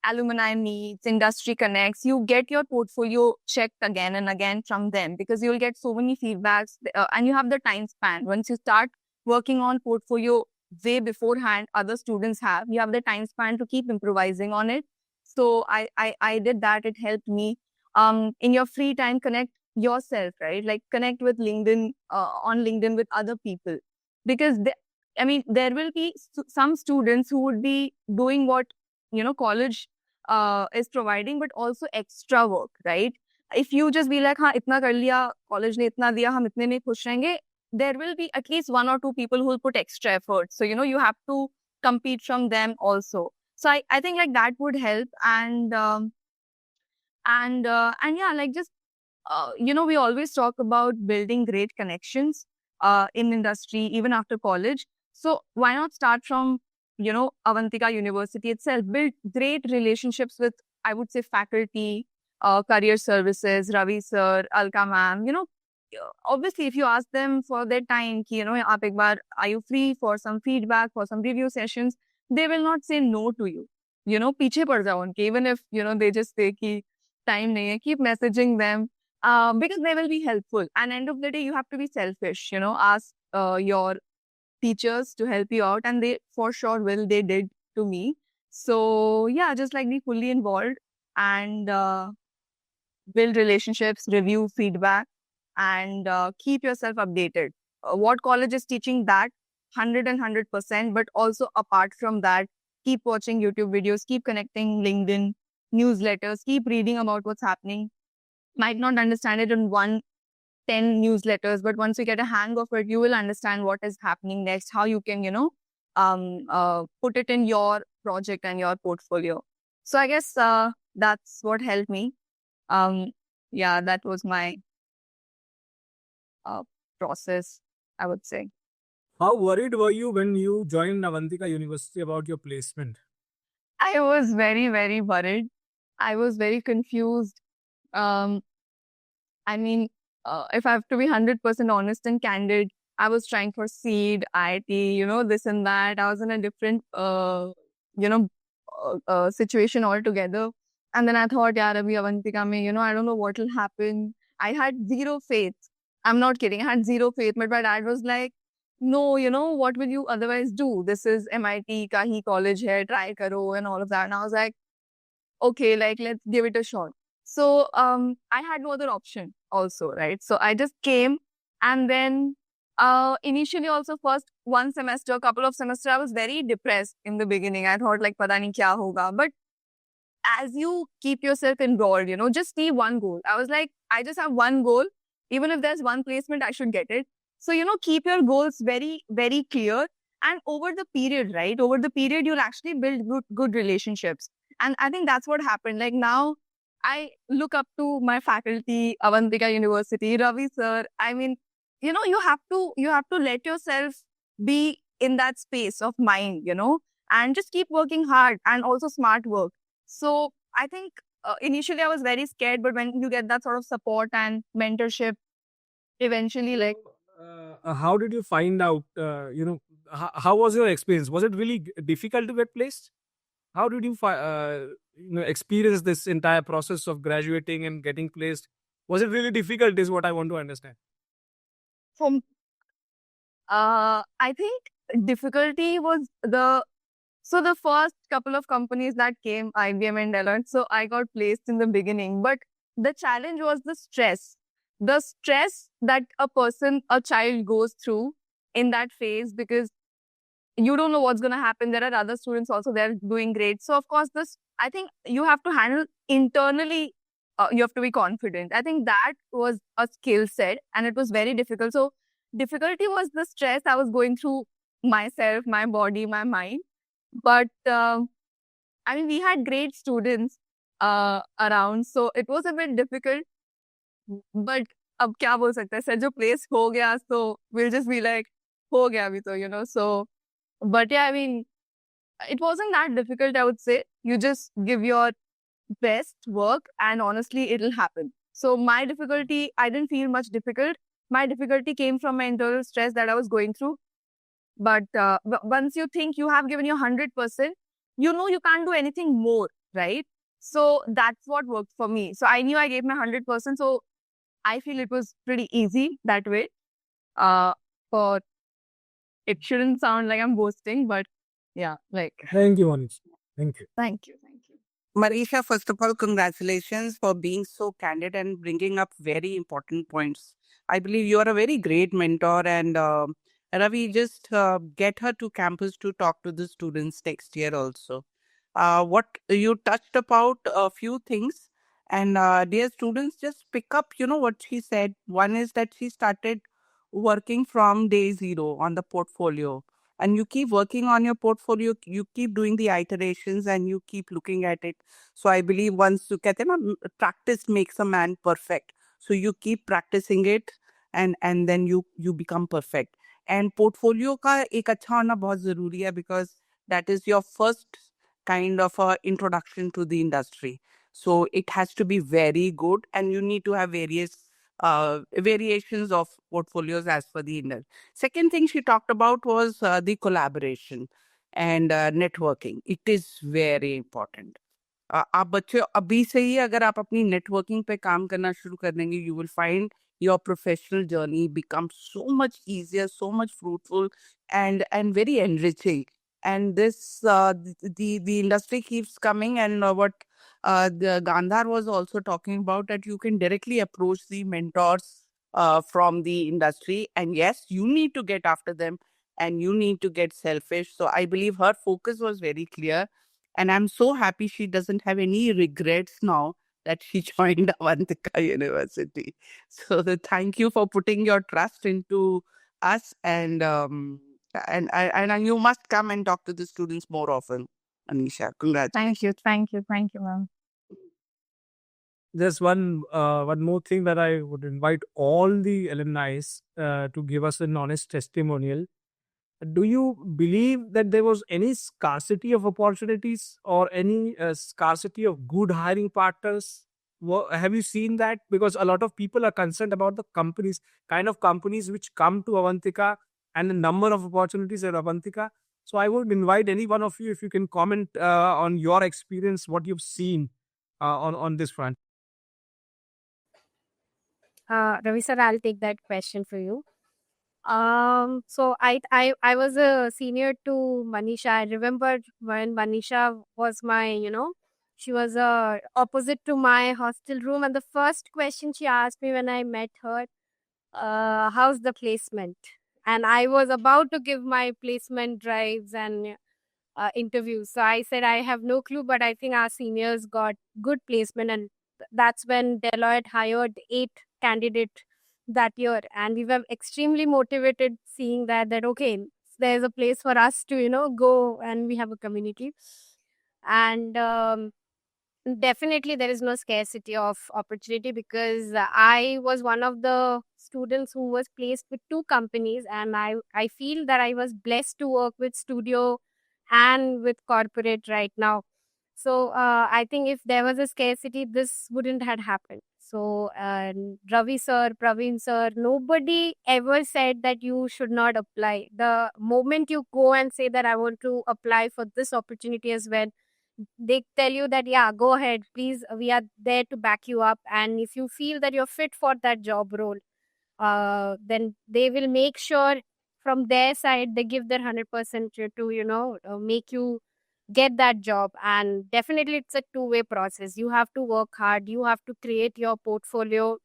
alumni meets, industry connects. You get your portfolio checked again and again from them because you'll get so many feedbacks and you have the time span. Once you start working on portfolio way beforehand, other students you have the time span to keep improvising on it. So I did that. It helped me. In your free time, connect yourself, right? Like connect with LinkedIn, on LinkedIn with other people. Because there will be some students who would be doing what, college is providing, but also extra work, right? If you just be like, हाँ इतना कर लिया, college ने इतना दिया, हम इतने में खुश रहेंगे, there will be at least 1 or 2 people who will put extra effort. So, you have to compete from them also. So I think like that would help. And yeah, like just, we always talk about building great connections in industry, even after college. So why not start from, Avantika University itself, build great relationships with, I would say, faculty, career services, Ravi sir, Alka ma'am, obviously, if you ask them for their time, aap ek baar, are you free for some feedback, for some review sessions? They will not say no to you. Piche pad jao unke, even if, they just say ki time nahi hai, keep messaging them because they will be helpful. And end of the day, you have to be selfish, ask your teachers to help you out, and they for sure will. They did to me. So yeah, just like be fully involved and build relationships, review feedback, and keep yourself updated. What college is teaching that 100%, but also apart from that, keep watching YouTube videos, keep connecting LinkedIn, newsletters, keep reading about what's happening. Might not understand it in 10 newsletters, but once you get a hang of it, you will understand what is happening next, how you can, put it in your project and your portfolio. So I guess that's what helped me. Yeah, that was my process, I would say. How worried were you when you joined Avantika University about your placement? I was very, very worried. I was very confused. If I have to be 100% honest and candid, I was trying for SEED, IIT, this and that. I was in a different, situation altogether. And then I thought, yeah, Abhi Avantika mein, I don't know what will happen. I had zero faith. I'm not kidding. I had zero faith. But my dad was like, no, what will you otherwise do? This is MIT ka hi college hai, try karo and all of that. And I was like, okay, like, let's give it a shot. So I had no other option also, right? So I just came, and then initially also first one semester, couple of semesters, I was very depressed in the beginning. I thought like, pata nahi kya hoga. But as you keep yourself enrolled, just see one goal. I was like, I just have one goal. Even if there's one placement, I should get it. So, keep your goals very, very clear. And over the period, right? Over the period, you'll actually build good relationships. And I think that's what happened. Like now, I look up to my faculty, Avantika University, Ravi sir. I mean, you have to let yourself be in that space of mind, and just keep working hard and also smart work. So I think initially I was very scared, but when you get that sort of support and mentorship, eventually, like, how did you find out, how was your experience? Was it really difficult to get placed? How did you experience this entire process of graduating and getting placed? Was it really difficult is what I want to understand. I think difficulty was the first couple of companies that came, IBM and Deloitte, so I got placed in the beginning. But the challenge was the stress. The stress that a child goes through in that phase because you don't know what's going to happen. There are other students also, they're doing great. So of course, I think you have to handle internally, you have to be confident. I think that was a skill set and it was very difficult. So difficulty was the stress I was going through myself, my body, my mind. But I mean, we had great students around, so it was a bit difficult. But अब क्या बोल सकते हैं sir, जो place हो गया, so we'll just be like हो गया अभी तो, so but yeah, I mean, it wasn't that difficult, I would say. You just give your best work and honestly it'll happen. So my difficulty, I didn't feel much difficult. My difficulty came from my internal stress that I was going through. But once you think you have given your 100%, you know you can't do anything more, right? So that's what worked for me. So I knew I gave my 100%. So I feel it was pretty easy that way. For it shouldn't sound like I'm boasting, but yeah, like. Thank you, Manish. Thank you. Thank you. Thank you. Marisha, first of all, congratulations for being so candid and bringing up very important points. I believe you are a very great mentor, and Ravi, just get her to campus to talk to the students next year also. What you touched about a few things, and dear students, just pick up, what she said. One is that she started working from day zero on the portfolio, and you keep working on your portfolio, you keep doing the iterations, and you keep looking at it. So I believe once you कहते हैं ना, practice makes a man perfect. So you keep practicing it, and then you become perfect. And portfolio का एक अच्छा होना बहुत जरूरी है, because that is your first kind of a introduction to the industry. So it has to be very good, and you need to have variations of portfolios as per the industry. Second thing she talked about was the collaboration and networking. It is very important. आप बच्चे अभी से ही अगर आप अपनी networking पे काम करना शुरू कर देंगे, you will find your professional journey becomes so much easier, so much fruitful, and very enriching. And this the industry keeps coming, and what the Gandhar was also talking about, that you can directly approach the mentors from the industry, and yes, you need to get after them, and you need to get selfish. So I believe her focus was very clear, and I'm so happy she doesn't have any regrets now that she joined Avantika University. So thank you for putting your trust into us, and you must come and talk to the students more often, Anisha. Congratulations. Thank you, ma'am. There's one more thing that I would invite all the alumni to give us an honest testimonial. Do you believe that there was any scarcity of opportunities or any scarcity of good hiring partners? Have you seen that? Because a lot of people are concerned about the kind of companies which come to Avantika and the number of opportunities at Avantika. So I would invite any one of you, if you can comment on your experience, what you've seen on this front. Ravi sir, I'll take that question for you. So I was a senior to Manisha. I remember when Manisha was my, she was opposite to my hostel room, and the first question she asked me when I met her, how's the placement? And I was about to give my placement drives and interviews. So I said I have no clue, but I think our seniors got good placement, and that's when Deloitte hired 8 candidates that year, and we were extremely motivated seeing that okay, there's a place for us to go, and we have a community. And definitely there is no scarcity of opportunity, because I was one of the students who was placed with 2 companies, and I feel that I was blessed to work with studio and with corporate right now. So I think if there was a scarcity, this wouldn't have happened. So Ravi sir, Praveen sir, nobody ever said that you should not apply. The moment you go and say that I want to apply for this opportunity as well, they tell you that, yeah, go ahead, please, we are there to back you up. And if you feel that you're fit for that job role, then they will make sure from their side they give their 100% to make you get that job. And definitely it's a two-way process. You have to work hard, you have to create your portfolio,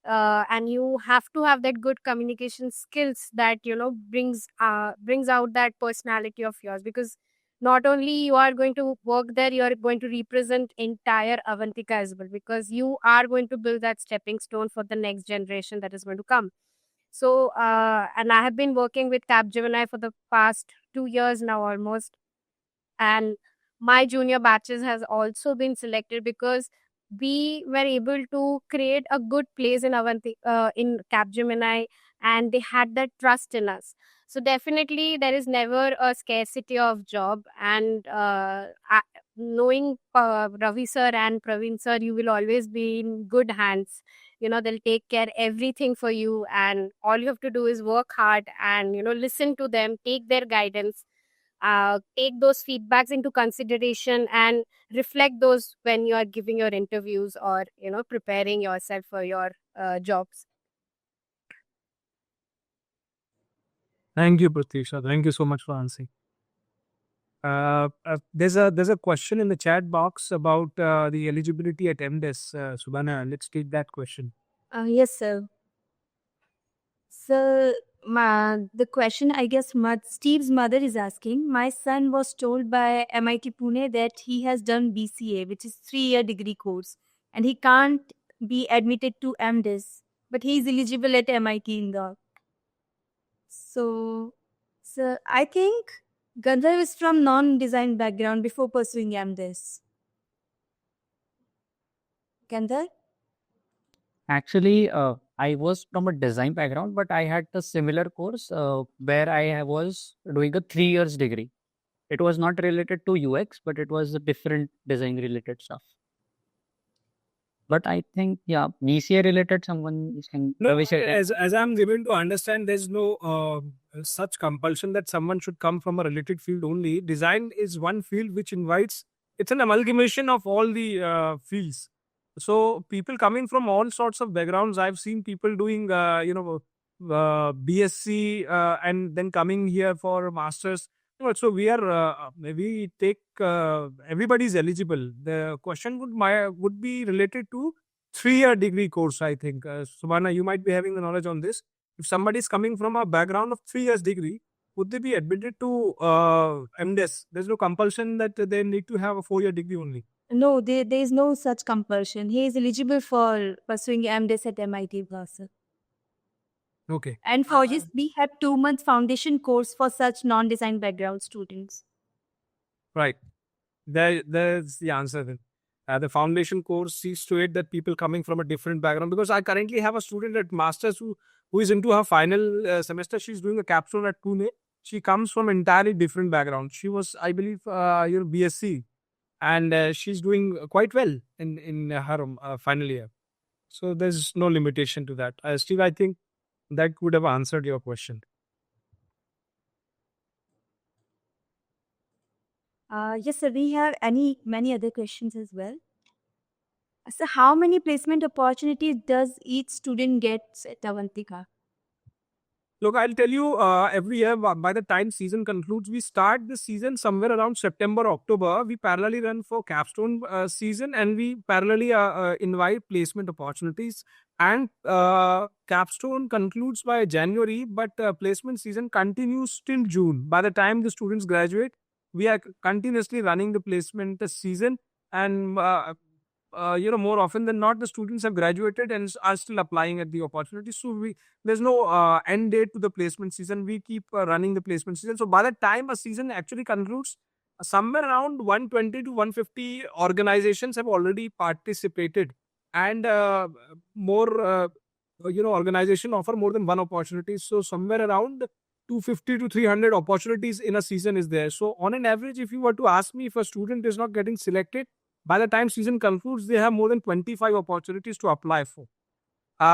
and you have to have that good communication skills that brings out that personality of yours, because not only you are going to work there, you are going to represent entire Avantika as well, because you are going to build that stepping stone for the next generation that is going to come. So and I have been working with Capgemini for the past 2 years now almost, and my junior batches has also been selected because we were able to create a good place in in Capgemini, and they had that trust in us. So definitely there is never a scarcity of job, and knowing Ravi sir and Praveen sir, you will always be in good hands. They'll take care everything for you, and all you have to do is work hard and listen to them, take their guidance, take those feedbacks into consideration, and reflect those when you are giving your interviews or preparing yourself for your jobs. Thank you, Pratisha. Thank you so much for answering. There's a question in the chat box about the eligibility at MDes. Subhana, let's take that question. Yes, sir. So, the question, I guess, Steve's mother is asking, my son was told by MIT Pune that he has done BCA, which is 3-year degree course, and he can't be admitted to MDis, but he is eligible at MIT Indore. So I think Gandharv is from non-design background before pursuing MDis. Gandharv? Actually, I was from a design background, but I had a similar course where I was doing a 3 years degree. It was not related to UX, but it was a different design related stuff. But I think, yeah, BCA related, someone can. No, Ravi said- as I'm able to understand, there's no such compulsion that someone should come from a related field only. Design is one field which invites, it's an amalgamation of all the fields. So people coming from all sorts of backgrounds, I've seen people doing, BSc and then coming here for masters. So we take, everybody's eligible. The question would be related to 3-year degree course, I think. Subhana, you might be having the knowledge on this. If somebody is coming from a background of 3 years degree, would they be admitted to MDes? There's no compulsion that they need to have a 4-year degree only. No, there is no such compulsion. He is eligible for pursuing MDis at MIT Boston. Okay. And for this, we have 2 months foundation course for such non-design background students. Right. There's the answer then. The foundation course sees to it that people coming from a different background, because I currently have a student at masters who is into her final semester. She's doing a capstone at Pune. She comes from entirely different background. She was, I believe, BSc, and she's doing quite well in her final year. So there's no limitation to that. Steve, I think that would have answered your question. Yes, sir. We have many other questions as well. So, how many placement opportunities does each student get at Avantika? Look, I'll tell you, every year, by the time season concludes, we start the season somewhere around September, October. We parallelly run for capstone season, and we parallelly invite placement opportunities. And capstone concludes by January, but placement season continues till June. By the time the students graduate, we are continuously running the placement season, and more often than not, the students have graduated and are still applying at the opportunity. So there's no end date to the placement season. We keep running the placement season. So by the time a season actually concludes, somewhere around 120 to 150 organizations have already participated, and more organization offer more than one opportunity. So somewhere around 250 to 300 opportunities in a season is there. So on an average, if you were to ask me, if a student is not getting selected, by the time season concludes, they have more than 25 opportunities to apply for.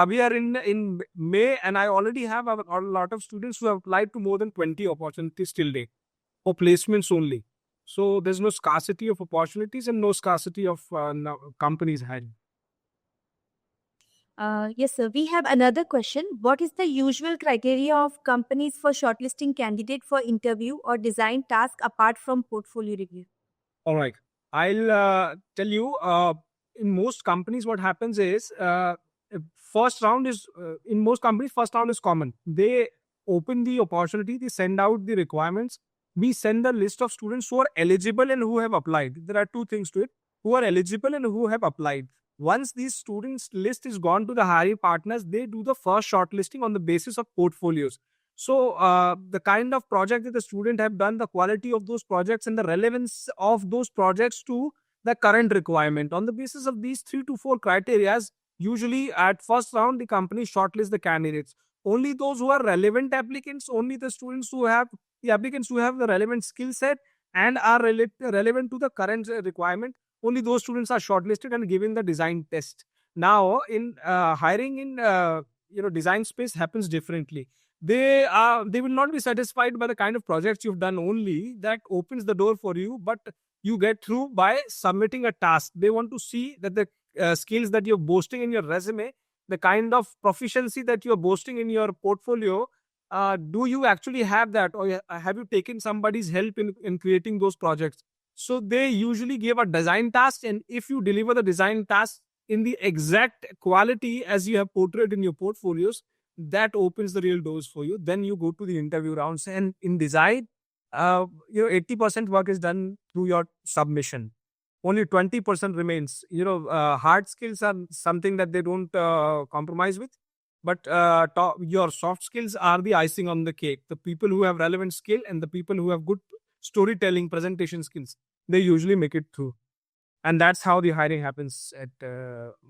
We are in May, and I already have a lot of students who have applied to more than 20 opportunities till date for placements only. So there's no scarcity of opportunities and no scarcity of companies hiring. Yes, sir. We have another question. What is the usual criteria of companies for shortlisting candidate for interview or design task apart from portfolio review? All right. I'll tell you, in most companies, what happens is first round is in most companies, first round is common. They open the opportunity, they send out the requirements. We send a list of students who are eligible and who have applied. There are two things to it: who are eligible and who have applied. Once these students list is gone to the hiring partners, they do the first shortlisting on the basis of portfolios. So the kind of project that the student have done, the quality of those projects, and the relevance of those projects to the current requirement. On the basis of these 3 to 4 criteria, usually at first round, the company shortlist the candidates. Only those who are relevant applicants, only the students who have the applicants who have the relevant skill set and are relevant to the current requirement, only those students are shortlisted and given the design test. Now, in hiring in design space happens differently. They will not be satisfied by the kind of projects you've done only. That opens the door for you, but you get through by submitting a task. They want to see that the skills that you're boasting in your resume, the kind of proficiency that you're boasting in your portfolio, do you actually have that, or have you taken somebody's help in creating those projects? So they usually give a design task, and if you deliver the design task in the exact quality as you have portrayed in your portfolios, that opens the real doors for you. Then you go to the interview rounds, and in design, 80% work is done through your submission. Only 20% remains. Hard skills are something that they don't compromise with, but your soft skills are the icing on the cake. The people who have relevant skill and the people who have good storytelling, presentation skills, they usually make it through. And that's how the hiring happens at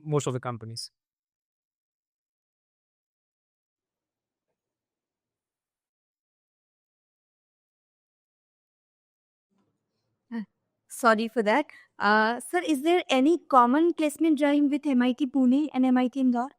most of the companies. Sorry for that. Sir, is there any common placement drive with MIT Pune and MIT Indore?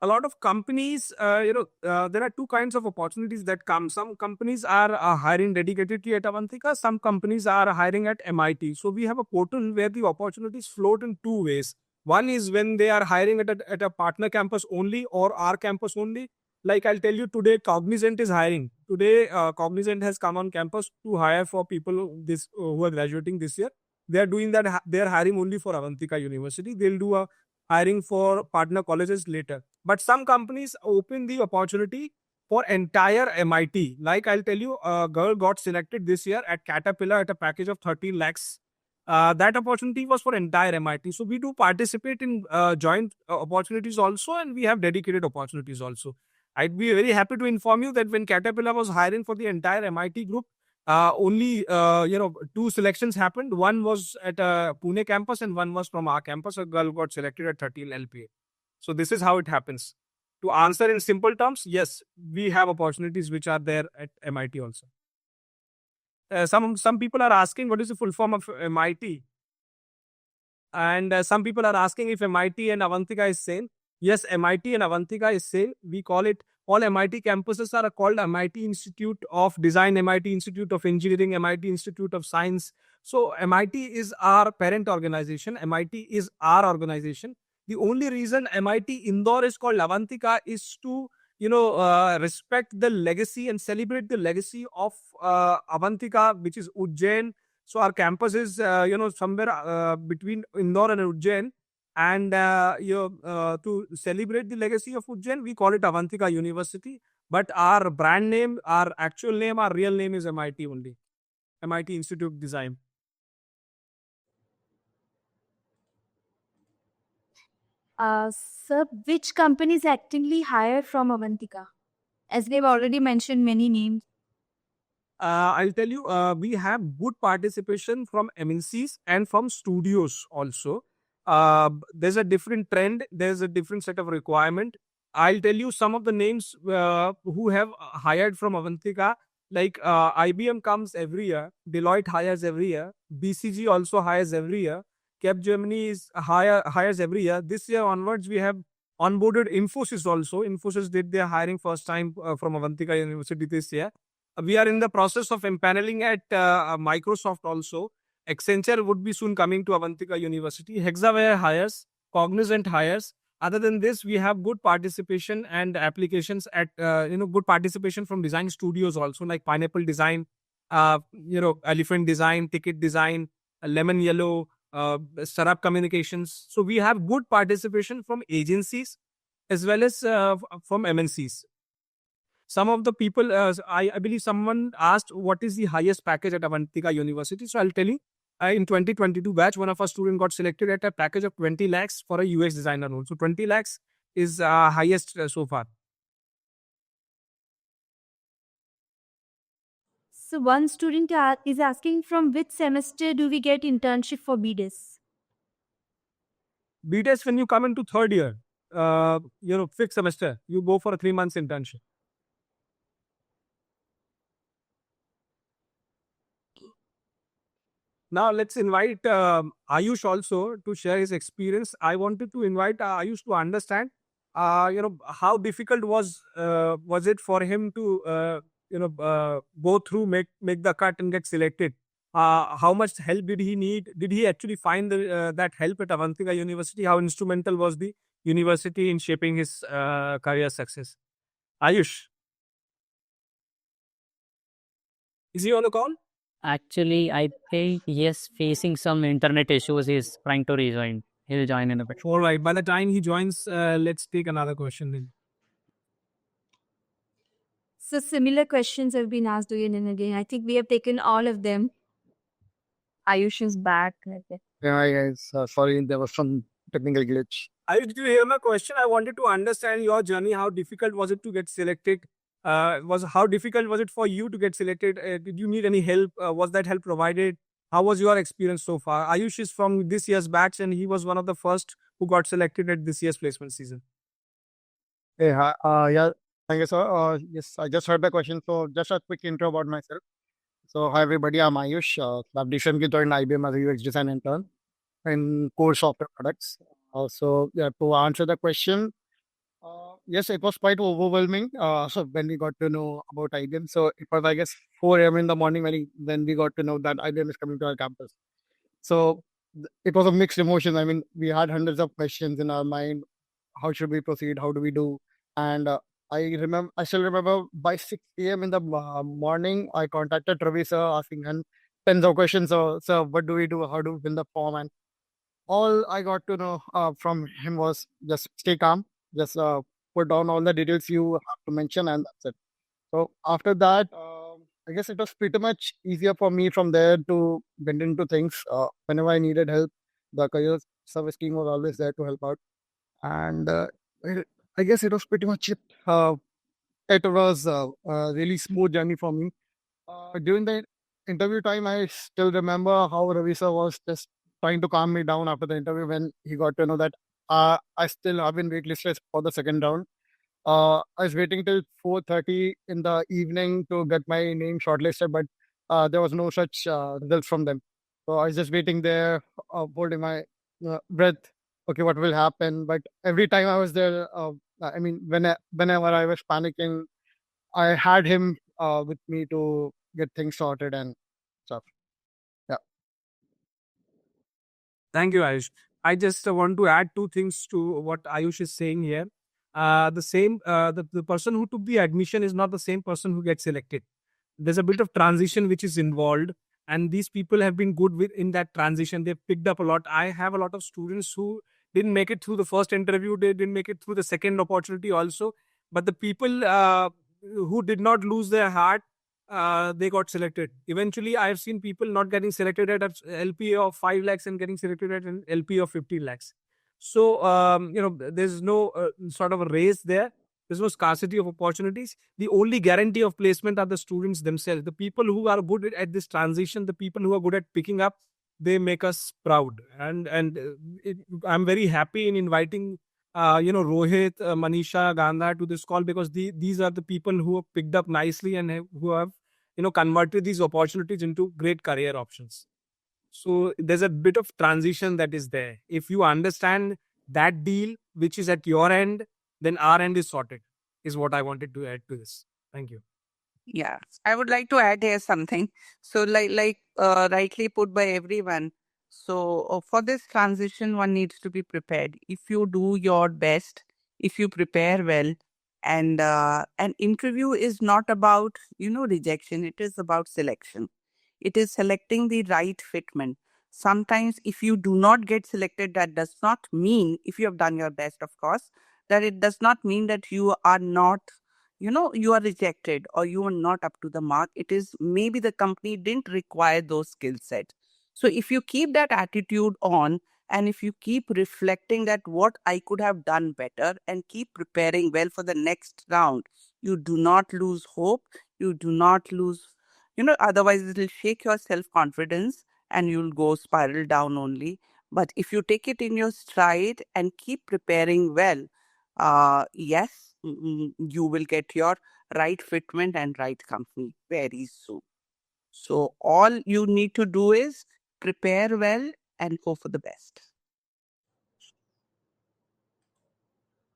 A lot of companies, there are two kinds of opportunities that come. Some companies are hiring dedicatedly at Avantika. Some companies are hiring at MIT. So we have a portal where the opportunities float in two ways. One is when they are hiring at a partner campus only or our campus only. Like I'll tell you today, Cognizant is hiring. Today, Cognizant has come on campus to hire for people who are graduating this year. They are doing that. They are hiring only for Avantika University. They'll do a hiring for partner colleges later. But some companies open the opportunity for entire MIT. Like I'll tell you, a girl got selected this year at Caterpillar at a package of 13 lakhs. That opportunity was for entire MIT. So we do participate in joint opportunities also, and we have dedicated opportunities also. I'd be very happy to inform you that when Caterpillar was hiring for the entire MIT group, only two selections happened. One was at Pune campus and one was from our campus. A girl got selected at 13 LPA. So this is how it happens. To answer in simple terms, yes, we have opportunities which are there at MIT also. Some people are asking what is the full form of MIT, and some people are asking if MIT and Avantika is same. Yes, MIT and Avantika is same. We call it, all MIT campuses are called MIT Institute of Design, MIT Institute of Engineering, MIT Institute of Science. So MIT is our parent organization. MIT is our organization. The only reason MIT Indore is called Avantika is to respect the legacy and celebrate the legacy of Avantika, which is Ujjain. So our campus is somewhere between Indore and Ujjain. And to celebrate the legacy of Ujjain, we call it Avantika University. But our brand name, our actual name, our real name is MIT only. MIT Institute of Design. Sir, which companies actively hire from Avantika? As they've already mentioned many names. I'll tell you, we have good participation from MNCs and from studios also. There's a different trend. There's a different set of requirement. I'll tell you some of the names who have hired from Avantika. Like IBM comes every year. Deloitte hires every year. BCG also hires every year. Capgemini hires every year. This year onwards, we have onboarded Infosys also. Infosys did their hiring first time from Avantika University this year. We are in the process of empaneling at Microsoft also. Accenture would be soon coming to Avantika University. Hexaware hires. Cognizant hires. Other than this, we have good participation and applications at good participation from design studios also, like Pineapple Design, Elephant Design, Ticket Design, Lemon Yellow, Sarab Communications. So we have good participation from agencies as well as from MNCs. Some of the people, I believe someone asked what is the highest package at Avantika University. So I'll tell you, in 2022 batch, one of our students got selected at a package of 20 lakhs for a UX designer role. So 20 lakhs is highest so far. So one student is asking, from which semester do we get internship for BDIS? BTS, when you come into third year, fifth semester, you go for a 3 months internship. Now let's invite Ayush also to share his experience. I wanted to invite Ayush to understand, how difficult was it for him to, go through, make the cut and get selected. How much help did he need? Did he actually find that help at Avantika University? How instrumental was the university in shaping his career success? Ayush, is he on the call? Actually, I think he is facing some internet issues. He's trying to rejoin. He'll join in a bit. All right. By the time he joins, let's take another question then. So similar questions have been asked again and again. I think we have taken all of them. Ayush is back. Okay. Yeah, hi guys. Sorry, there was some technical glitch. Ayush, did you hear my question? I wanted to understand your journey. How difficult was it to get selected? How difficult was it for you to get selected? Did you need any help? Was that help provided? How was your experience so far? Ayush is from this year's batch, and he was one of the first who got selected at this year's placement season. Hey, hi. Yeah, thank you, sir. Yes, I just heard the question. So, just a quick intro about myself. So, hi everybody. I'm Ayush. I've recently joined IBM as a UX design intern in core software products. So, yeah, to answer the question, yes, it was quite overwhelming. So when we got to know about IBM, so it was, I guess, 4 a.m. in the morning when we got to know that IBM is coming to our campus. So it was a mixed emotion. I mean, we had hundreds of questions in our mind. How should we proceed? How do we do? And I still remember by 6 a.m. in the morning, I contacted Ravi sir asking him tens of questions. So, sir, what do we do? How do we fill the form? And all I got to know from him was just stay calm, just put down all the details you have to mention, and that's it. So after that, I guess it was pretty much easier for me from there to get into things. Whenever I needed help, the career service team was always there to help out, and I guess it was pretty much it. It was a really smooth journey for me. During the interview time, I still remember how Ravi sir was just trying to calm me down after the interview when he got to know that I still have been waitlisted for the second round. I was waiting till 4:30 in the evening to get my name shortlisted, but there was no such results from them. So I was just waiting there, holding my breath. Okay, what will happen? But every time I was there, I mean, whenever I was panicking, I had him with me to get things sorted and stuff. Yeah. Thank you, Ayush. I just want to add two things to what Ayush is saying here. The person who took the admission is not the same person who gets selected. There's a bit of transition which is involved, and these people have been good in that transition. They've picked up a lot. I have a lot of students who didn't make it through the first interview. They didn't make it through the second opportunity also. But the people who did not lose their heart, they got selected. Eventually, I have seen people not getting selected at an LPA of 5 lakhs and getting selected at an LPA of 15 lakhs. So, there's no sort of a race there. There's no scarcity of opportunities. The only guarantee of placement are the students themselves. The people who are good at this transition, the people who are good at picking up, they make us proud. I'm very happy in inviting Rohit, Manisha, Gandhar to this call, because these are the people who have picked up nicely and who have converted these opportunities into great career options. So there's a bit of transition that is there. If you understand that deal, which is at your end, then our end is sorted, is what I wanted to add to this. Thank you. Yeah, I would like to add here something. So, like rightly put by everyone. So, for this transition, one needs to be prepared. If you do your best, if you prepare well, and an interview is not about rejection. It is about selection. It is selecting the right fitment. Sometimes, if you do not get selected, that does not mean, if you have done your best, of course, that it does not mean that you are not, you are rejected or you are not up to the mark. It is maybe the company didn't require those skill sets. So if you keep that attitude on, and if you keep reflecting that what I could have done better and keep preparing well for the next round, you do not lose hope. You do not lose, otherwise it will shake your self confidence and you'll go spiral down only. But if you take it in your stride and keep preparing well, yes, you will get your right fitment and right company very soon. So all you need to do is prepare well and go for the best.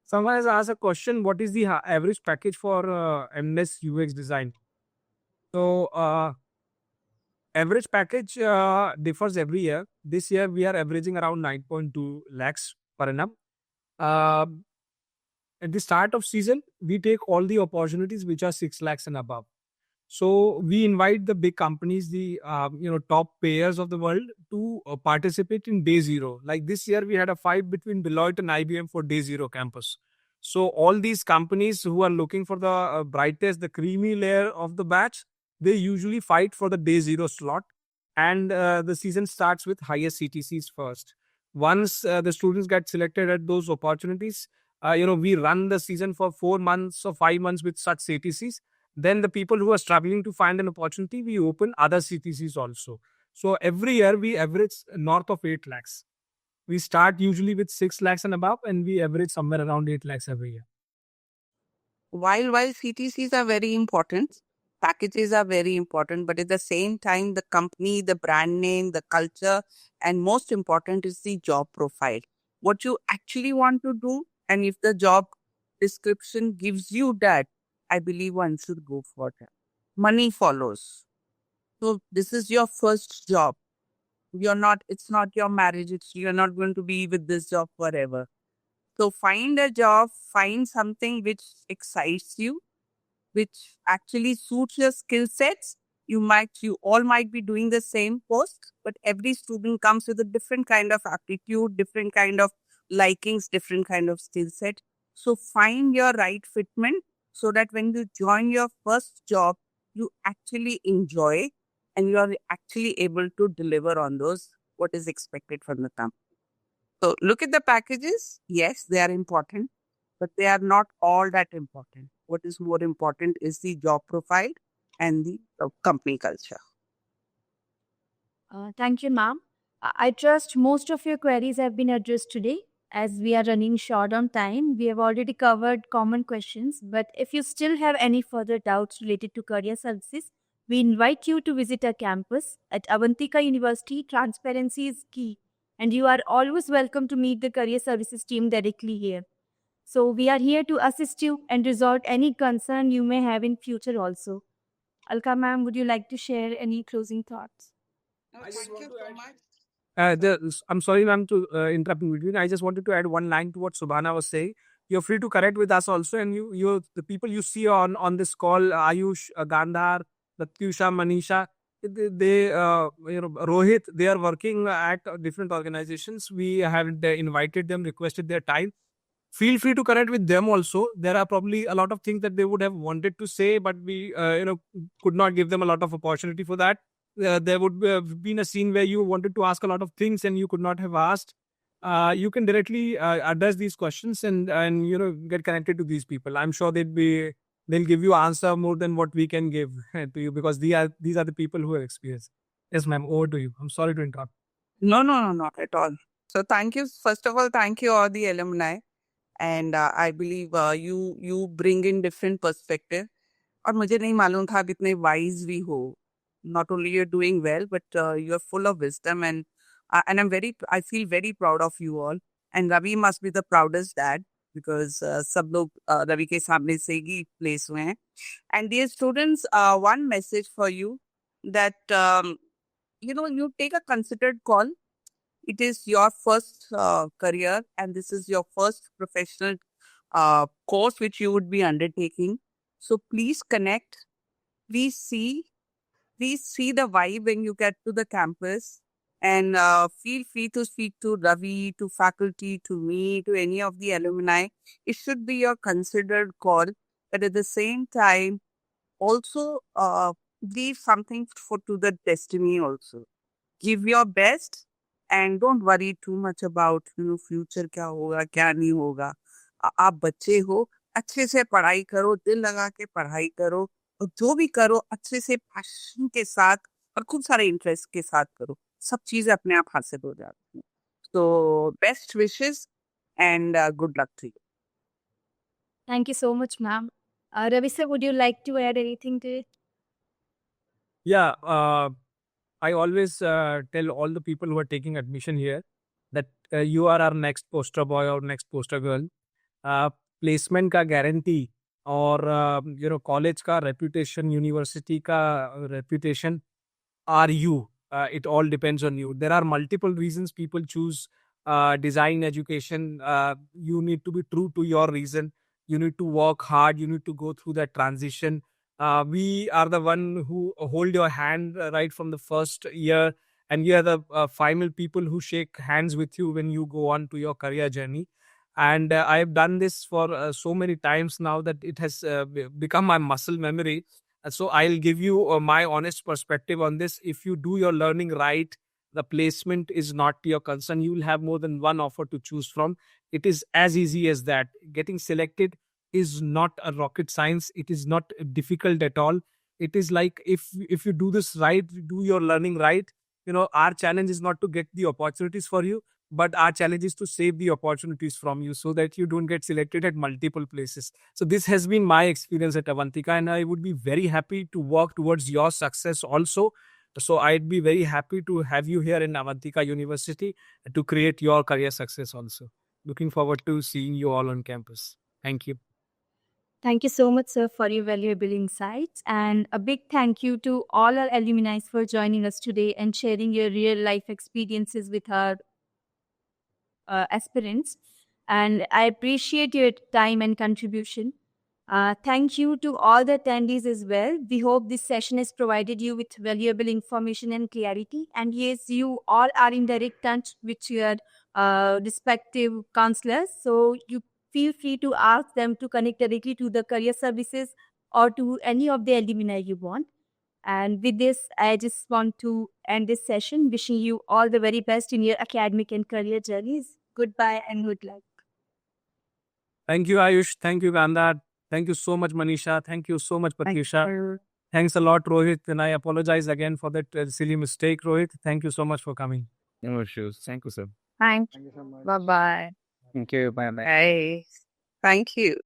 Someone has asked a question: what is the average package for MS UX design? So, average package differs every year. This year we are averaging around 9.2 lakhs per annum. Um at the start of season, we take all the opportunities which are 6 lakhs and above. So we invite the big companies, the top payers of the world to participate in day zero. Like this year, we had a fight between Deloitte and IBM for day zero campus. So all these companies who are looking for the brightest, the creamy layer of the batch, they usually fight for the day zero slot, and the season starts with highest CTCs first. Once the students get selected at those opportunities, we run the season for 4 months or 5 months with such CTCs. Then the people who are struggling to find an opportunity, we open other CTCs also. So every year we average north of 8 lakhs. We start usually with 6 lakhs and above, and we average somewhere around 8 lakhs every year. While CTCs are very important, packages are very important, but at the same time, the company, the brand name, the culture, and most important is the job profile. What you actually want to do, and if the job description gives you that, I believe one should go for that. Money follows. So this is your first job. It's not your marriage. You're not going to be with this job forever. So find a job, find something which excites you, which actually suits your skill sets. You all might be doing the same post, but every student comes with a different kind of aptitude, different kind of likings, different kind of skill set. So find your right fitment so that when you join your first job, you actually enjoy and you are actually able to deliver on those what is expected from the company. So look at the packages. Yes, they are important, but they are not all that important. What is more important is the job profile and the company culture. Thank you, ma'am. I trust most of your queries have been addressed today. As we are running short on time, we have already covered common questions. But if you still have any further doubts related to career services, we invite you to visit our campus at Avantika University. Transparency is key, and you are always welcome to meet the career services team directly here. So we are here to assist you and resolve any concern you may have in future also. Alka ma'am, would you like to share any closing thoughts? Thank you so much. I'm sorry, ma'am, to interrupt in between. I just wanted to add one line to what Subhana was saying. You're free to correct with us also, and the people you see on this call, Ayush, Gandhar, Latyusha, Manisha, Rohit, they are working at different organizations. We have invited them, requested their time. Feel free to connect with them also. There are probably a lot of things that they would have wanted to say, but we could not give them a lot of opportunity for that. There would have been a scene where you wanted to ask a lot of things and you could not have asked. You can directly address these questions and get connected to these people. I'm sure they'll give you answer more than what we can give to you, because these are the people who have experience. Yes, ma'am, over to you. I'm sorry to interrupt. No, no, no, not at all. So thank you. First of all, thank you all the alumni. And I believe you bring in different perspective. और मुझे नहीं मालूम था आप इतने wise भी हो. Not only you're doing well, but you're full of wisdom and I feel very proud of you all. And Ravi must be the proudest dad because सब लोग रवि के सामने से ही place हुए हैं. And dear students, one message for you that you take a considered call. It is your first career and this is your first professional course which you would be undertaking. So please connect. Please see the vibe when you get to the campus. And feel free to speak to Ravi, to faculty, to me, to any of the alumni. It should be your considered call, but at the same time, also leave something for to the destiny also. Give your best and don't worry too much about future क्या होगा क्या नहीं होगा. आप बच्चे हो, अच्छे से पढ़ाई करो, दिल लगा के पढ़ाई करो, और जो भी करो अच्छे से पैशन के साथ और खूब सारे इंटरेस्ट के साथ करो. सब चीजें अपने आप हासिल हो जाती हैं. So best wishes and good luck to you. Thank you so much, ma'am. Ravi sir, would you like to add anything to it? Yeah, I always tell all the people who are taking admission here that you are our next poster boy or next poster girl. Placement का guarantee और college का reputation, university का reputation are you. It all depends on you. There are multiple reasons people choose design education. You need to be true to your reason. You need to work hard. You need to go through that transition. We are the one who hold your hand right from the first year, and we are the final people who shake hands with you when you go on to your career journey. And I have done this for so many times now that it has become my muscle memory. So I'll give you my honest perspective on this. If you do your learning right, the placement is not your concern. You will have more than one offer to choose from. It is as easy as that. Getting selected is not a rocket science. It is not difficult at all. It is like if you do this right, do your learning right. Our challenge is not to get the opportunities for you, but our challenge is to save the opportunities from you so that you don't get selected at multiple places. So this has been my experience at Avantika, and I would be very happy to work towards your success also. So I'd be very happy to have you here in Avantika University to create your career success also. Looking forward to seeing you all on campus. Thank you. Thank you so much, sir, for your valuable insights. And a big thank you to all our alumni for joining us today and sharing your real life experiences with our aspirants. And I appreciate your time and contribution. Thank you to all the attendees as well. We hope this session has provided you with valuable information and clarity. And yes, you all are in direct touch with your respective counselors. So you feel free to ask them to connect directly to the career services or to any of the alumni you want. And with this, I just want to end this session, wishing you all the very best in your academic and career journeys. Goodbye and good luck. Thank you, Ayush. Thank you, Gandhar. Thank you so much, Manisha. Thank you so much, Pratyusha. Thanks a lot, Rohit. And I apologize again for that silly mistake, Rohit. Thank you so much for coming. No issues. Thank you, sir. Thank Thank you. you so much. Bye bye. Thank you. Bye bye. Bye. Thank you.